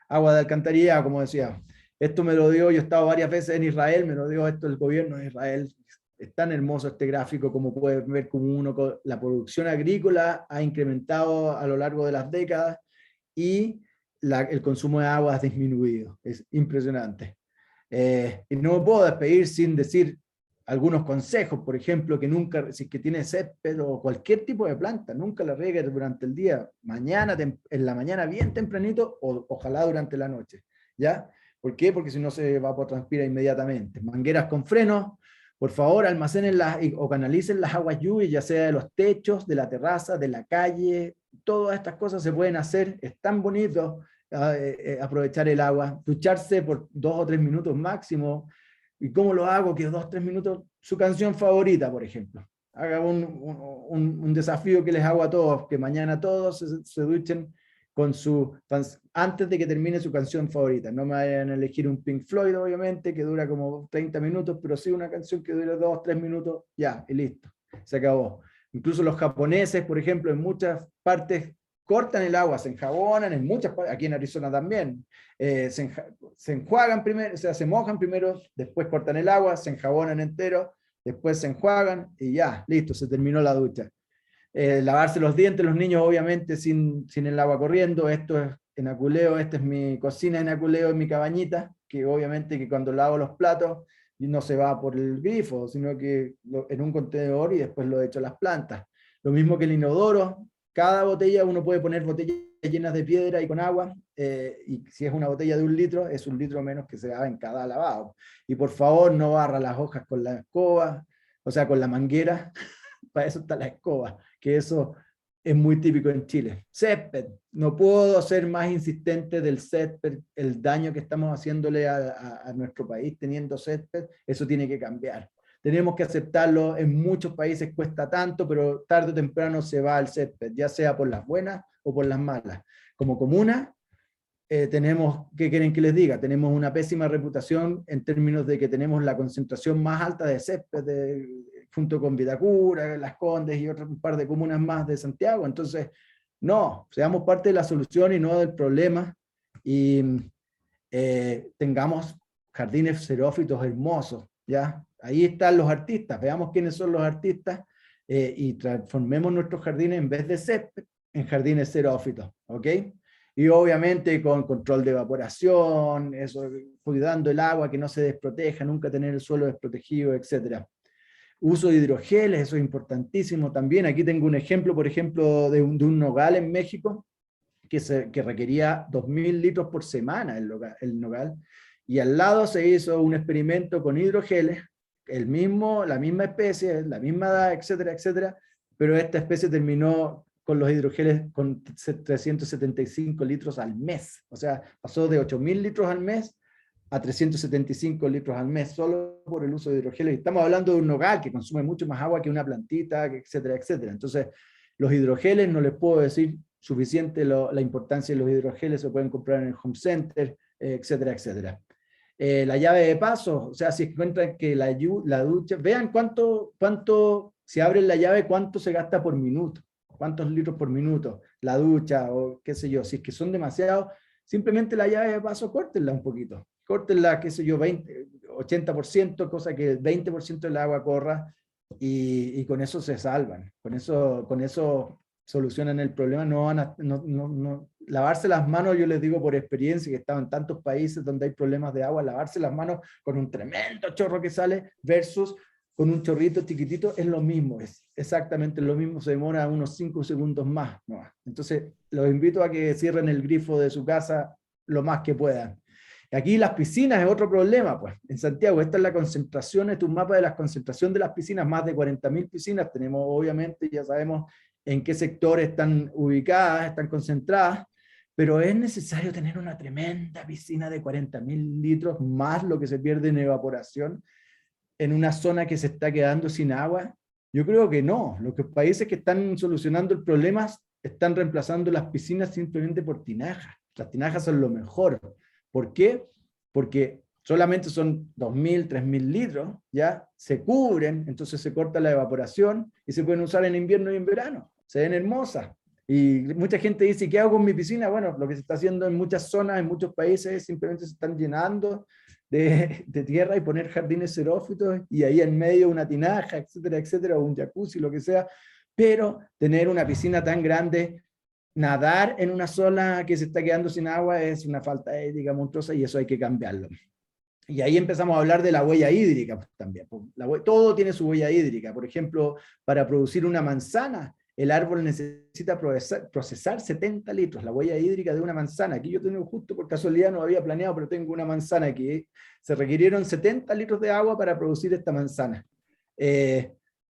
Agua de alcantarillado, como decía. Esto me lo dio, yo he estado varias veces en Israel, me lo dio esto el gobierno de Israel. Es tan hermoso este gráfico, como pueden ver, como la producción agrícola ha incrementado a lo largo de las décadas, y el consumo de agua ha disminuido. Es impresionante. Y no me puedo despedir sin decir algunos consejos. Por ejemplo, que nunca, si es que tiene césped o cualquier tipo de planta, nunca la riegues durante el día, en la mañana bien tempranito, o ojalá durante la noche, ¿ya? ¿Por qué? Porque si no se evapotranspira inmediatamente. Mangueras con frenos, por favor, almacenen o canalicen las aguas lluvias, ya sea de los techos, de la terraza, de la calle. Todas estas cosas se pueden hacer. Es tan bonito aprovechar el agua, ducharse por 2 o 3 minutos máximo. ¿Y cómo lo hago? Que 2 o 3 minutos, su canción favorita, por ejemplo. Haga un desafío que les hago a todos, que mañana todos se duchen antes de que termine su canción favorita. No me vayan a elegir un Pink Floyd, obviamente, que dura como 30 minutos, pero sí una canción que dure 2 o 3 minutos, ya, y listo, se acabó. Incluso los japoneses, por ejemplo, en muchas partes cortan el agua, se enjabonan, en muchas partes, aquí en Arizona también, se enjuagan primero, o sea, se mojan primero, después cortan el agua, se enjabonan entero, después se enjuagan, y ya, listo, se terminó la ducha. Lavarse los dientes, los niños obviamente sin el agua corriendo. Esto es en Aculeo, esta es mi cocina en Aculeo, en mi cabañita, que obviamente que cuando lavo los platos no se va por el grifo, sino que en un contenedor, y después lo echo a las plantas. Lo mismo que el inodoro, cada botella uno puede poner botellas llenas de piedra y con agua, y si es una botella de 1 litro, es 1 litro menos que se da en cada lavado. Y por favor no barra las hojas con la escoba, o sea, con la manguera, para eso está la escoba, que eso es muy típico en Chile. Césped, no puedo ser más insistente del césped, el daño que estamos haciéndole a nuestro país teniendo césped, eso tiene que cambiar. Tenemos que aceptarlo, en muchos países cuesta tanto, pero tarde o temprano se va al césped, ya sea por las buenas o por las malas. Como comuna, tenemos, ¿qué quieren que les diga? Tenemos una pésima reputación en términos de que tenemos la concentración más alta de césped, junto con Vitacura, Las Condes y un par de comunas más de Santiago. Entonces, no, seamos parte de la solución y no del problema, y tengamos jardines xerófitos hermosos, ¿ya? Ahí están los artistas, veamos quiénes son los artistas y transformemos nuestros jardines en vez de césped en jardines xerófitos, ¿ok? Y obviamente con control de evaporación, eso, cuidando el agua, que no se desproteja, nunca tener el suelo desprotegido, etc. Uso de hidrogeles, eso es importantísimo también. Aquí tengo un ejemplo, por ejemplo, de un nogal en México, que requería 2.000 litros por semana el nogal, y al lado se hizo un experimento con hidrogeles, la misma especie, la misma edad, etcétera, etcétera, pero esta especie terminó con los hidrogeles con 375 litros al mes, o sea, pasó de 8.000 litros al mes a 375 litros al mes, solo por el uso de hidrogeles. Estamos hablando de un nogal que consume mucho más agua que una plantita, etcétera, etcétera. Entonces, los hidrogeles, no les puedo decir suficiente la importancia de los hidrogeles, se pueden comprar en el home center, etcétera, etcétera. La llave de paso, o sea, si encuentran que la ducha, vean cuánto, si abren la llave, cuánto se gasta por minuto, cuántos litros por minuto, la ducha, o qué sé yo, si es que son demasiados, simplemente la llave de paso, córtenla un poquito, córtenla, qué sé yo, 80%, cosa que el 20% del agua corra, y con eso se salvan, con eso solucionan el problema. Lavarse las manos, yo les digo por experiencia, que he estado en tantos países donde hay problemas de agua, lavarse las manos con un tremendo chorro que sale versus con un chorrito chiquitito es lo mismo, es exactamente lo mismo, se demora unos 5 segundos más, ¿no? Entonces los invito a que cierren el grifo de su casa lo más que puedan. Aquí las piscinas es otro problema, pues. En Santiago, esta es la concentración, este es un mapa de la concentración de las piscinas, más de 40.000 piscinas, tenemos obviamente, ya sabemos en qué sectores están ubicadas, están concentradas, pero es necesario tener una tremenda piscina de 40.000 litros, más lo que se pierde en evaporación, en una zona que se está quedando sin agua. Yo creo que no, los países que están solucionando el problema están reemplazando las piscinas simplemente por tinajas. Las tinajas son lo mejor. ¿Por qué? Porque solamente son 2.000, 3.000 litros, ¿ya? Se cubren, entonces se corta la evaporación y se pueden usar en invierno y en verano. Se ven hermosas. Y mucha gente dice, ¿qué hago con mi piscina? Bueno, lo que se está haciendo en muchas zonas, en muchos países, simplemente se están llenando de tierra y poner jardines xerófitos y ahí en medio una tinaja, etcétera, etcétera, o un jacuzzi, lo que sea, pero tener una piscina tan grande, nadar en una zona que se está quedando sin agua es una falta ética monstruosa y eso hay que cambiarlo. Y ahí empezamos a hablar de la huella hídrica también. Todo tiene su huella hídrica. Por ejemplo, para producir una manzana, el árbol necesita procesar 70 litros, la huella hídrica de una manzana. Aquí yo tengo, justo por casualidad, no había planeado, pero tengo una manzana que se requirieron 70 litros de agua para producir esta manzana.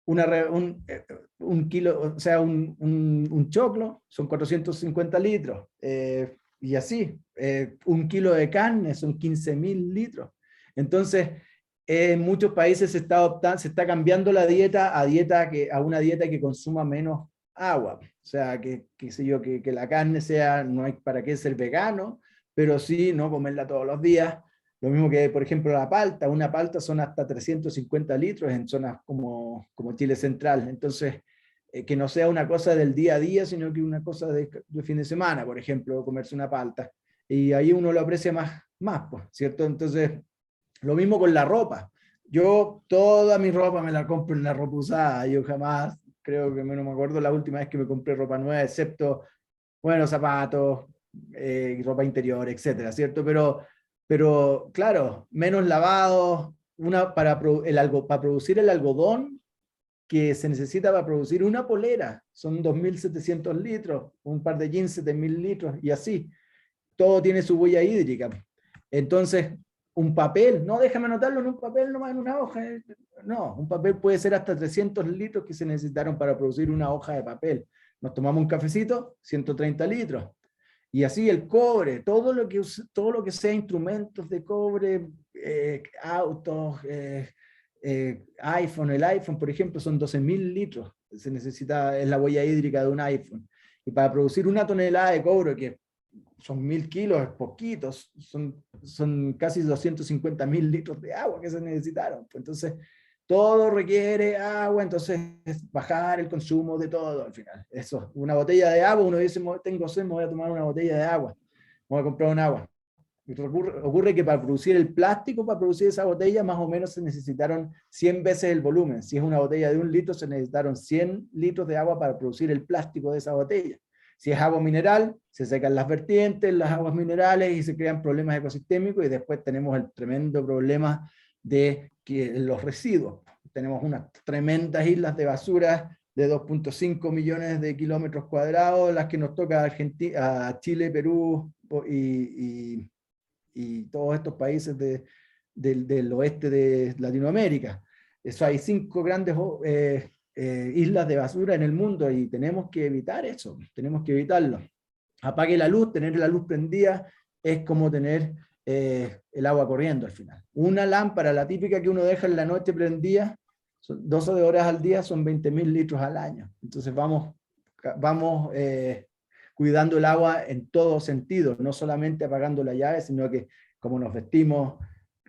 Un kilo, o sea, un choclo son 450 litros, y así, 1 kilo de carne son 15.000 litros. Entonces, en muchos países se está cambiando la dieta a una dieta que consuma menos agua. O sea, qué sé yo, que la carne sea, no hay para qué ser vegano, pero sí no comerla todos los días. Lo mismo que, por ejemplo, la palta. Una palta son hasta 350 litros en zonas como Chile Central. Entonces, que no sea una cosa del día a día, sino que una cosa de fin de semana, por ejemplo, comerse una palta. Y ahí uno lo aprecia más, pues, ¿cierto? Entonces, lo mismo con la ropa. Yo toda mi ropa me la compro en la ropa usada. Yo jamás, creo que no me acuerdo la última vez que me compré ropa nueva, excepto, bueno, zapatos, ropa interior, etcétera, ¿cierto? Pero claro, menos lavados, para producir el algodón que se necesita para producir una polera, son 2.700 litros, un par de jeans, 7.000 litros, y así. Todo tiene su huella hídrica. Entonces, un papel, no, déjame anotarlo en un papel, nomás en una hoja. No, un papel puede ser hasta 300 litros que se necesitaron para producir una hoja de papel. Nos tomamos un cafecito, 130 litros. Y así el cobre, todo lo que sea instrumentos de cobre, autos, iPhone, el iPhone, por ejemplo, son 12.000 litros. Se necesita, es la huella hídrica de un iPhone. Y para producir 1 tonelada de cobre, que son 1.000 kilos, es poquitos, son casi 250.000 litros de agua que se necesitaron. Entonces, todo requiere agua, entonces es bajar el consumo de todo al final. Eso, una botella de agua, uno dice, tengo sed, me voy a tomar una botella de agua, me voy a comprar un agua. Ocurre que para producir el plástico, para producir esa botella, más o menos se necesitaron 100 veces el volumen. Si es una botella de 1 litro, se necesitaron 100 litros de agua para producir el plástico de esa botella. Si es agua mineral, se secan las vertientes, las aguas minerales, y se crean problemas ecosistémicos, y después tenemos el tremendo problema de los residuos. Tenemos unas tremendas islas de basura de 2.5 millones de kilómetros cuadrados, las que nos toca a Chile, Perú y todos estos países del oeste de Latinoamérica. Eso, hay 5 grandes islas de basura en el mundo, y tenemos que evitar eso, tenemos que evitarlo. Apague la luz, tener la luz prendida es como tener el agua corriendo al final. Una lámpara, la típica que uno deja en la noche prendida, 12 horas al día, son 20.000 litros al año. Entonces vamos cuidando el agua en todo sentido, no solamente apagando la llave, sino que cómo nos vestimos,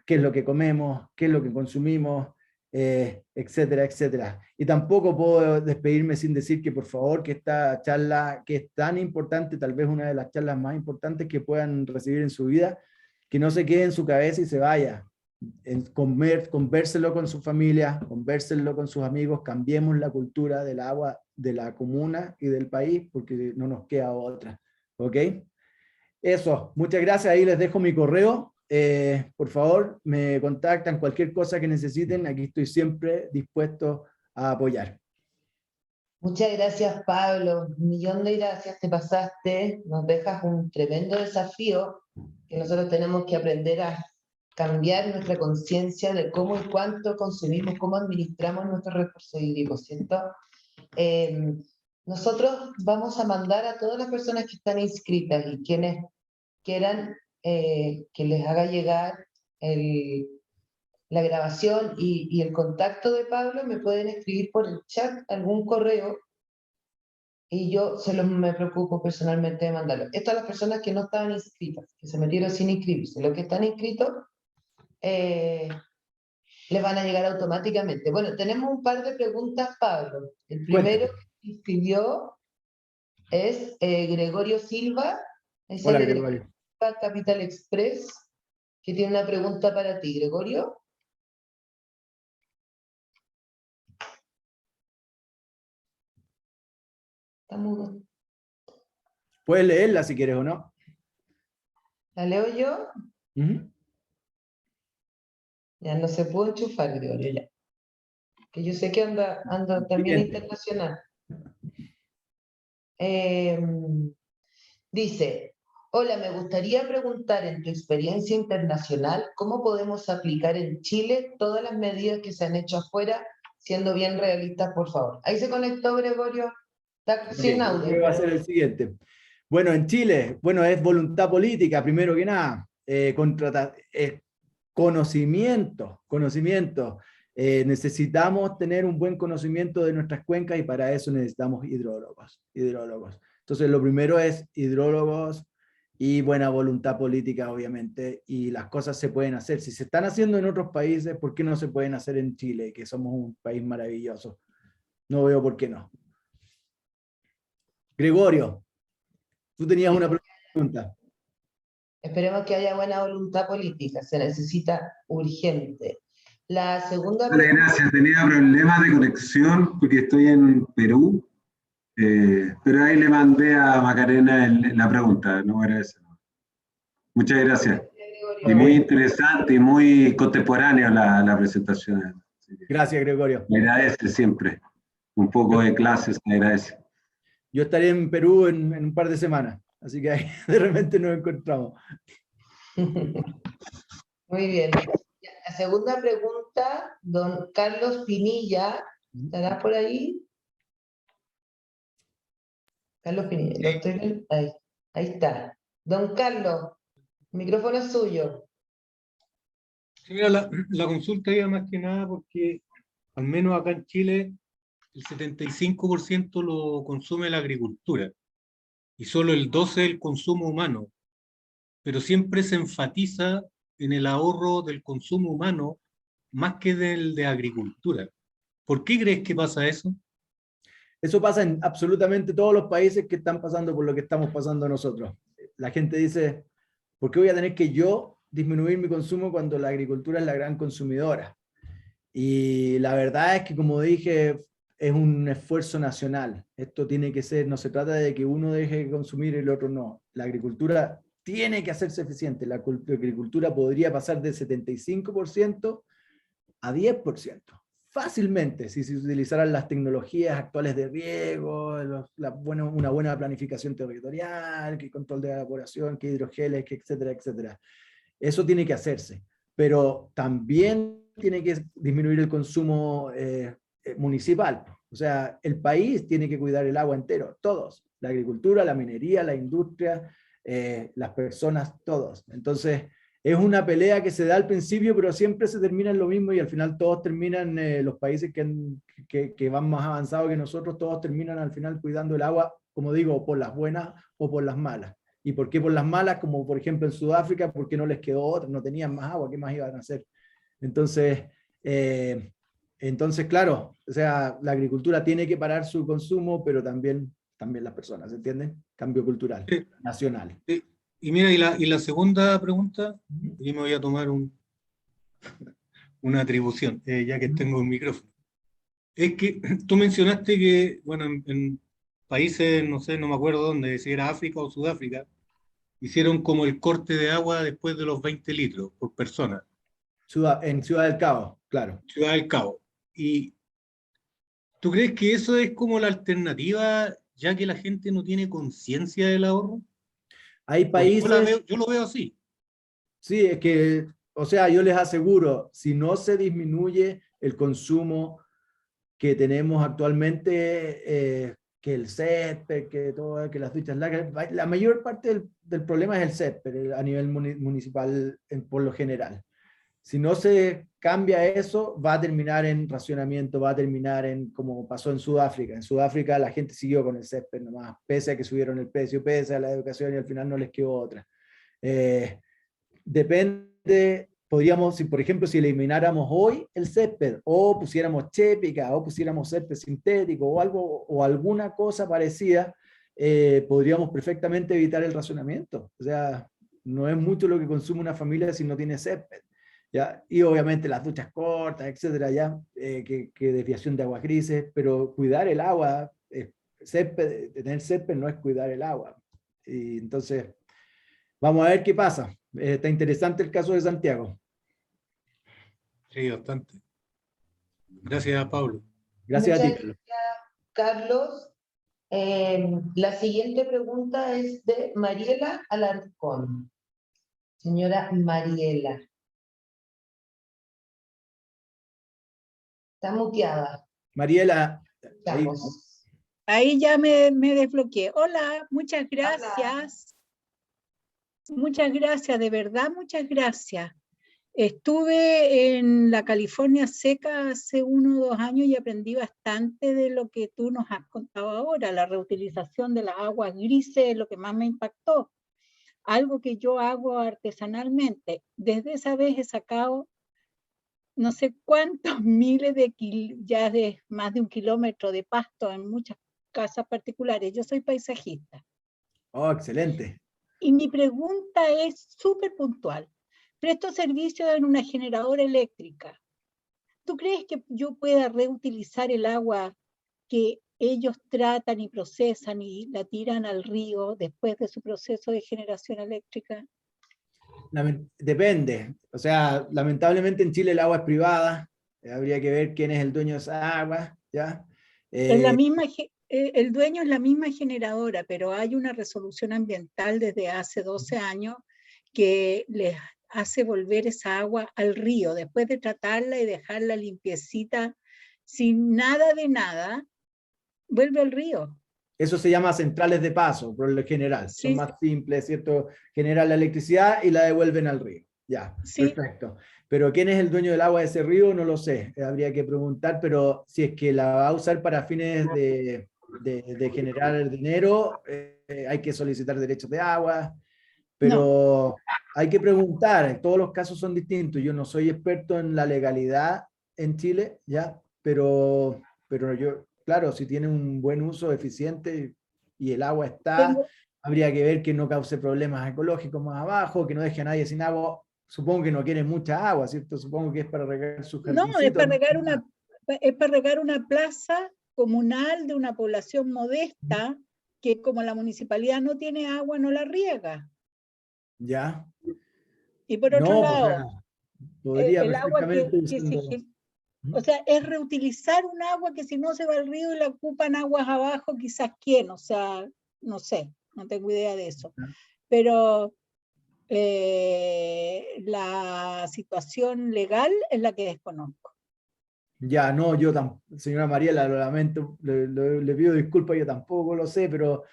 qué es lo que comemos, qué es lo que consumimos, etcétera, etcétera. Y tampoco puedo despedirme sin decir que, por favor, que esta charla, que es tan importante, tal vez una de las charlas más importantes que puedan recibir en su vida, que no se quede en su cabeza y se vaya. Convérselo con su familia, convérselo con sus amigos, cambiemos la cultura del agua de la comuna y del país, porque no nos queda otra. ¿Ok? Eso, muchas gracias. Ahí les dejo mi correo. Por favor, me contactan cualquier cosa que necesiten. Aquí estoy siempre dispuesto a apoyar. Muchas gracias, Pablo. 1.000.000 de gracias, te pasaste. Nos dejas un tremendo desafío que nosotros tenemos que aprender a cambiar nuestra conciencia de cómo y cuánto consumimos, cómo administramos nuestros recursos hídricos, ¿cierto? Nosotros vamos a mandar a todas las personas que están inscritas y quienes quieran que les haga llegar la grabación y el contacto de Pablo, me pueden escribir por el chat algún correo y yo me preocupo personalmente de mandarlo. Estas son las personas que no estaban inscritas, que se metieron sin inscribirse. Los que están inscritos les van a llegar automáticamente. Bueno, tenemos un par de preguntas, Pablo. El primero que inscribió es Gregorio Silva. Hola, Gregorio. Capital Express, que tiene una pregunta para ti, Gregorio. Está mudo. Puedes leerla si quieres o no. ¿La leo yo? Ya no se pudo enchufar, Gregorio, ya. Que yo sé que anda también internacional. Dice: hola, me gustaría preguntar, en tu experiencia internacional, ¿cómo podemos aplicar en Chile todas las medidas que se han hecho afuera, siendo bien realistas, por favor? Ahí se conectó Gregorio. Está sin audio. Va a ser el siguiente. Bueno, en Chile, es voluntad política, primero que nada. Conocimiento. Necesitamos tener un buen conocimiento de nuestras cuencas, y para eso necesitamos hidrólogos. Entonces, lo primero es hidrólogos y buena voluntad política, obviamente, y las cosas se pueden hacer. Si se están haciendo en otros países, ¿por qué no se pueden hacer en Chile, que somos un país maravilloso? No veo por qué no. Gregorio, tú tenías una pregunta. Esperemos que haya buena voluntad política, se necesita urgente. La segunda pregunta... Gracias, tenía problemas de conexión porque estoy en Perú, pero ahí le mandé a Macarena la pregunta, no era eso. Muchas gracias. Y muy interesante y muy contemporánea la presentación. Gracias, Gregorio. Me agradece siempre. Un poco de clases, me agradece. Yo estaré en Perú en un par de semanas, así que ahí de repente nos encontramos. Muy bien. La segunda pregunta, don Carlos Pinilla, ¿estará por ahí? Carlos Pinilla, lo estoy viendo. Ahí está. Don Carlos, el micrófono es suyo. Sí, mira, la consulta iba más que nada porque, al menos acá en Chile, el 75% lo consume la agricultura y solo el 12% el consumo humano, pero siempre se enfatiza en el ahorro del consumo humano más que del de agricultura. ¿Por qué crees que pasa eso? Eso pasa en absolutamente todos los países que están pasando por lo que estamos pasando nosotros. La gente dice, ¿Por qué voy a tener que yo disminuir mi consumo cuando la agricultura es la gran consumidora? Y la verdad es que, como dije, es un esfuerzo nacional. Esto tiene que ser, no se trata de que uno deje de consumir y el otro no. La agricultura tiene que hacerse eficiente. La agricultura podría pasar de 75% a 10%, fácilmente, si se utilizaran las tecnologías actuales de riego, una buena planificación territorial, que control de evaporación, que hidrogeles, que etcétera, etcétera. Eso tiene que hacerse, pero también tiene que disminuir el consumo municipal. O sea, el país tiene que cuidar el agua entero, todos, la agricultura, la minería, la industria, las personas, todos. Entonces, es una pelea que se da al principio, pero siempre se termina en lo mismo y al final todos terminan, los países que van más avanzados que nosotros, todos terminan al final cuidando el agua, como digo, por las buenas o por las malas. ¿Y por qué por las malas? Como por ejemplo en Sudáfrica, porque no les quedó otra, no tenían más agua, ¿qué más iban a hacer? Entonces, claro, o sea, la agricultura tiene que parar su consumo, pero también las personas, ¿entienden? Cambio cultural, Sí. nacional. Sí. Y mira, y la segunda pregunta, y me voy a tomar una atribución, ya que tengo un micrófono. Es que tú mencionaste que, bueno, en países, no sé, no me acuerdo dónde, si era África o Sudáfrica, hicieron como el corte de agua después de los 20 litros por persona. En Ciudad del Cabo, claro. Ciudad del Cabo. ¿Y tú crees que eso es como la alternativa, ya que la gente no tiene conciencia del ahorro? Hay Porque países, yo lo veo así. sí, es que, o sea, yo les aseguro, si no se disminuye el consumo que tenemos actualmente, que el césped, que todo, que las duchas largas, la mayor parte del problema es el césped a nivel municipal por lo general. Si no se cambia eso, va a terminar en racionamiento, va a terminar en como pasó en Sudáfrica. En Sudáfrica la gente siguió con el césped nomás, pese a que subieron el precio, pese a la educación y al final no les quedó otra. Depende, podríamos, si por ejemplo, si elimináramos hoy el césped, o pusiéramos chépica, o pusiéramos césped sintético, o algo, o alguna cosa parecida, podríamos perfectamente evitar el racionamiento. O sea, no es mucho lo que consume una familia si no tiene césped. ¿Ya? Y obviamente las duchas cortas, etcétera, ya, que desviación de aguas grises, pero cuidar el agua, tener césped no es cuidar el agua. Y entonces, vamos a ver qué pasa. Está interesante el caso de Santiago. Sí, bastante. Gracias, Pablo. Gracias a Muchas ti, Carlos. gracias, Carlos. La siguiente pregunta es de Mariela Alarcón. Señora Mariela. Está muteada. Mariela, ahí, Estamos. Ahí ya me desbloqueé. Hola, muchas gracias. Muchas gracias, de verdad, muchas gracias. Estuve en la California seca hace 1 o 2 años y aprendí bastante de lo que tú nos has contado ahora. La reutilización de las aguas grises es lo que más me impactó. Algo que yo hago artesanalmente. Desde esa vez he sacado no sé cuántos miles ya de más de 1 kilómetro de pasto en muchas casas particulares. Yo soy paisajista. oh, excelente. Y mi pregunta es súper puntual. Presto servicio en una generadora eléctrica. ¿Tú crees que yo pueda reutilizar el agua que ellos tratan y procesan y la tiran al río después de su proceso de generación eléctrica? Depende. O sea, lamentablemente en Chile el agua es privada. Habría que ver quién es el dueño de esa agua, ¿ya? Es la misma, el dueño es la misma generadora, pero hay una resolución ambiental desde hace 12 años que les hace volver esa agua al río, después de tratarla y dejarla limpiecita, sin nada de nada, vuelve al río. Eso se llama centrales de paso, por lo general. Son Sí, más simples, ¿cierto? Generan la electricidad y la devuelven al río. Ya, sí. perfecto. Pero ¿quién es el dueño del agua de ese río? No lo sé. Habría que preguntar, pero si es que la va a usar para fines de generar dinero, hay que solicitar derechos de agua, pero hay que preguntar. Todos los casos son distintos. Yo no soy experto en la legalidad en Chile, ¿ya? Pero yo, claro, si tiene un buen uso eficiente y el agua está, Tengo, habría que ver que no cause problemas ecológicos más abajo, que no deje a nadie sin agua. Supongo que no quieren mucha agua, ¿cierto? Supongo que es para regar sus No, es jardincitos. para regar una plaza comunal de una población modesta que como la municipalidad no tiene agua, no la riega. Ya. Y por otro No, o lado, sea, podría el agua perfectamente que se usando... o sea, es reutilizar un agua que si no se va al río y la ocupan aguas abajo, quizás quién, o sea, no sé, no tengo idea de eso. Pero la situación legal es la que desconozco. Ya, no, yo tampoco, señora Mariela, lo lamento, le pido disculpas, yo tampoco lo sé, pero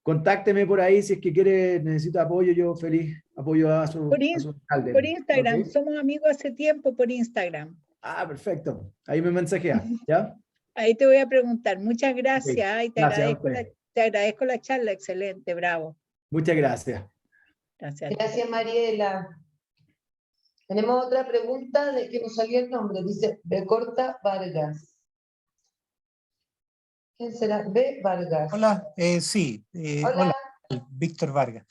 contácteme por ahí si es que quiere, necesita apoyo, yo feliz apoyo a Por, su alcalde. por Instagram, ¿Ok? somos amigos hace tiempo por Instagram. Ah, perfecto, ahí me mensajea, ¿ya? Ahí te voy a preguntar. Muchas Ok, gracias y gracias a usted. te agradezco la charla, excelente, bravo. Muchas gracias. Gracias. Gracias, Mariela. Tenemos otra pregunta de que nos salió el nombre. Dice Becorta Vargas. ¿Quién será? B. Vargas. Hola, sí, Hola, hola, Víctor Vargas.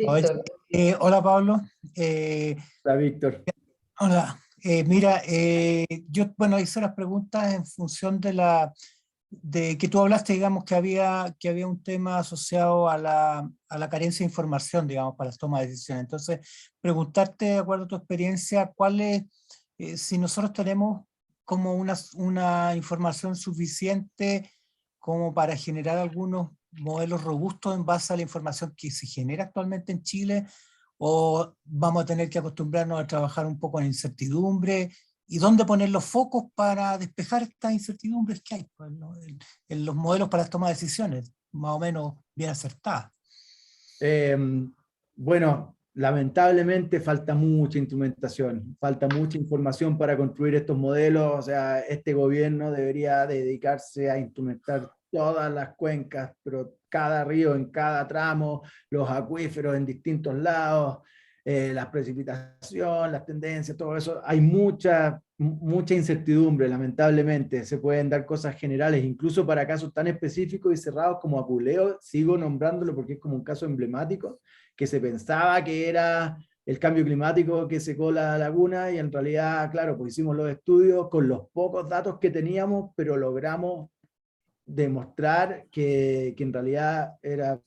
Oye, Víctor. hola Pablo. Hola, Víctor. Hola, mira, yo, bueno, hice las preguntas en función de que tú hablaste, digamos, que había un tema asociado a la carencia de información, digamos, para las tomas de decisiones. Entonces, preguntarte, de acuerdo a tu experiencia, si nosotros tenemos como una información suficiente como para generar algunos modelos robustos en base a la información que se genera actualmente en Chile, o vamos a tener que acostumbrarnos a trabajar un poco en incertidumbre, y dónde poner los focos para despejar estas incertidumbres que hay, pues, ¿no? en los modelos para tomar decisiones, más o menos bien acertadas. Bueno, lamentablemente falta mucha instrumentación, falta mucha información para construir estos modelos. O sea, este gobierno debería dedicarse a instrumentar todas las cuencas, pero cada río en cada tramo, los acuíferos en distintos lados, las precipitaciones, las tendencias, todo eso. Hay mucha incertidumbre, lamentablemente. Se pueden dar cosas generales, incluso para casos tan específicos y cerrados como Apuleo. Sigo nombrándolo porque es como un caso emblemático, que se pensaba que era el cambio climático que secó la laguna, y en realidad, claro, pues hicimos los estudios con los pocos datos que teníamos, pero logramos demostrar que en realidad era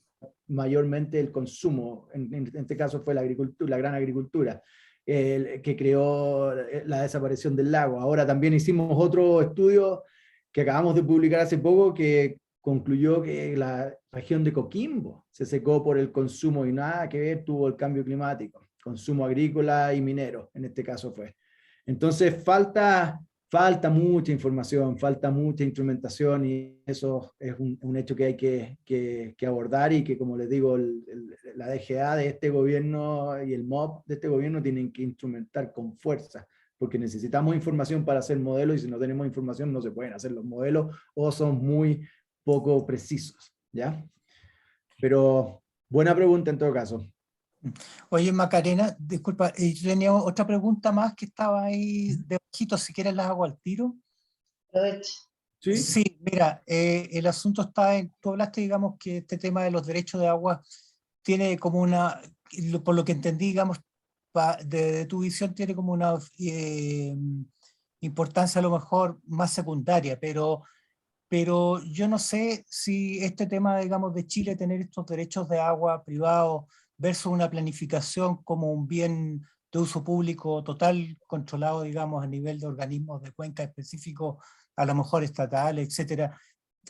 mayormente el consumo, en este caso fue la agricultura, la gran agricultura, que creó la desaparición del lago. Ahora también hicimos otro estudio que acabamos de publicar hace poco, que concluyó que la región de Coquimbo se secó por el consumo, y nada que ver tuvo el cambio climático, consumo agrícola y minero, en este caso fue. Entonces falta mucha información, falta mucha instrumentación, y eso es un hecho que hay que abordar, y que, como les digo, la DGA de este gobierno y el MOP de este gobierno tienen que instrumentar con fuerza, porque necesitamos información para hacer modelos, y si no tenemos información no se pueden hacer los modelos, o son muy poco precisos, ¿ya? Pero buena pregunta en todo caso. Oye, Macarena, disculpa, yo tenía otra pregunta más que estaba ahí debajito, si quieres las hago al tiro. aprovecha. ¿Sí? Sí, mira, el asunto está en, tú hablaste, digamos, que este tema de los derechos de agua tiene como por lo que entendí, digamos, de tu visión, tiene como una importancia a lo mejor más secundaria, pero yo no sé si este tema, digamos, de Chile, tener estos derechos de agua privados versus una planificación como un bien de uso público total, controlado, digamos, a nivel de organismos de cuenca específicos, a lo mejor estatales, etcétera,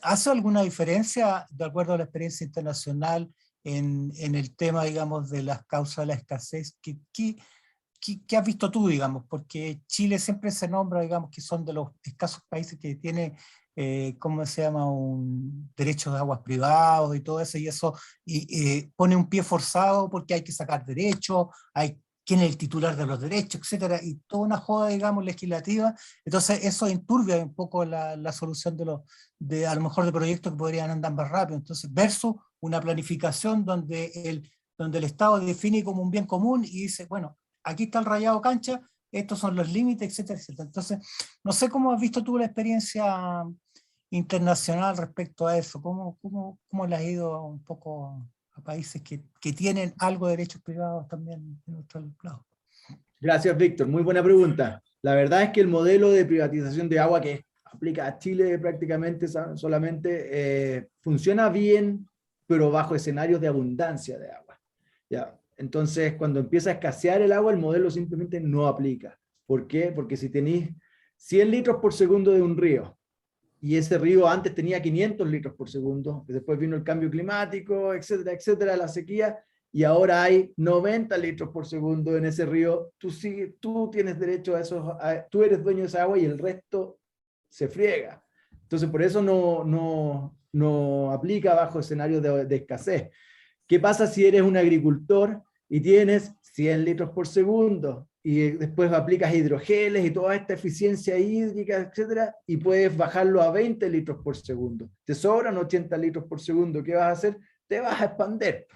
¿hace alguna diferencia, de acuerdo a la experiencia internacional, en el tema, digamos, de las causas de la escasez? ¿Qué has visto tú, digamos? Porque Chile siempre se nombra, digamos, que son de los escasos países que tiene, ¿cómo se llama?, un derecho de aguas privados y todo eso, y pone un pie forzado porque hay que sacar derechos, hay quién es el titular de los derechos, etcétera, y toda una joda, digamos, legislativa. Entonces eso enturbia un poco la solución a lo mejor de proyectos que podrían andar más rápido. Entonces, versus una planificación donde el Estado define como un bien común y dice, bueno, aquí está el rayado cancha, estos son los límites, etcétera, etcétera. Entonces, no sé cómo has visto tú la experiencia internacional respecto a eso, cómo le has ido un poco países que tienen algo de derechos privados también en nuestro lado. Gracias, Víctor. Muy buena pregunta. La verdad es que el modelo de privatización de agua que aplica a Chile prácticamente solamente funciona bien, pero bajo escenarios de abundancia de agua. ¿Ya? Entonces, cuando empieza a escasear el agua, el modelo simplemente no aplica. ¿Por qué? Porque si tenéis 100 litros por segundo de un río, y ese río antes tenía 500 litros por segundo, después vino el cambio climático, etcétera, etcétera, la sequía, y ahora hay 90 litros por segundo en ese río, tú tienes derecho a eso, tú eres dueño de esa agua y el resto se friega. Entonces, por eso no aplica bajo escenarios de escasez. ¿Qué pasa si eres un agricultor y tienes 100 litros por segundo y después aplicas hidrogeles y toda esta eficiencia hídrica, etcétera, y puedes bajarlo a 20 litros por segundo? Te sobran 80 litros por segundo. ¿Qué vas a hacer? Te vas a expandir.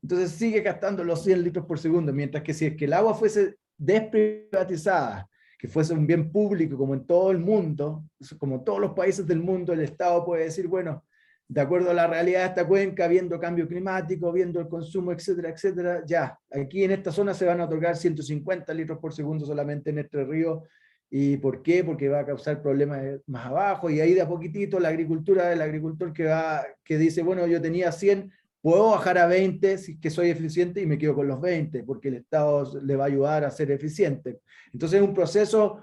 Entonces sigue gastando los 100 litros por segundo, mientras que si es que el agua fuese desprivatizada, que fuese un bien público como en todo el mundo, como todos los países del mundo, el Estado puede decir, bueno, de acuerdo a la realidad de esta cuenca, viendo cambio climático, viendo el consumo, etcétera, etcétera, ya, aquí en esta zona se van a otorgar 150 litros por segundo solamente en este río. ¿Y por qué? Porque va a causar problemas más abajo, y ahí de a poquitito el agricultor que dice, bueno, yo tenía 100, puedo bajar a 20 si es que soy eficiente y me quedo con los 20, porque el Estado le va a ayudar a ser eficiente. Entonces es un proceso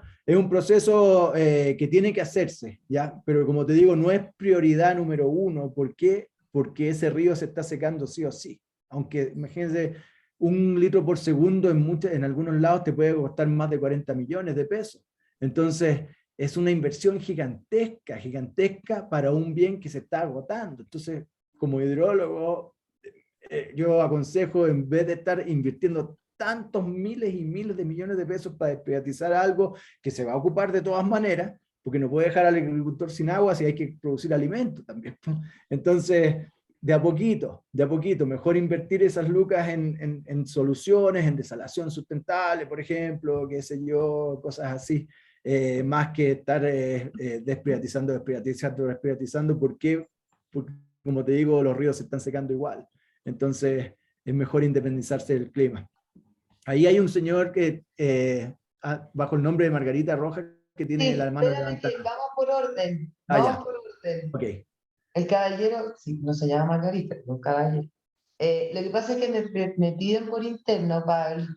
que tiene que hacerse, ¿ya? Pero como te digo, no es prioridad número uno. ¿Por qué? Porque ese río se está secando sí o sí. Aunque, imagínense, 1 litro por segundo en algunos lados te puede costar más de 40 millones de pesos. Entonces, es una inversión gigantesca, gigantesca para un bien que se está agotando. Entonces, como hidrólogo, yo aconsejo, en vez de estar invirtiendo tantos miles y miles de millones de pesos para desprivatizar algo que se va a ocupar de todas maneras, porque no puede dejar al agricultor sin agua si hay que producir alimentos también. Entonces, de a poquito, mejor invertir esas lucas en soluciones, en desalación sustentable, por ejemplo, qué sé yo, cosas así, más que estar desprivatizando, porque, como te digo, los ríos se están secando igual. Entonces, es mejor independizarse del clima. Ahí hay un señor que, bajo el nombre de Margarita Rojas, que tiene la mano levantada. Vamos por orden. Ya. Por orden. Ok. El caballero, sí, no se llama Margarita, es un caballero. Lo que pasa es que me piden por interno,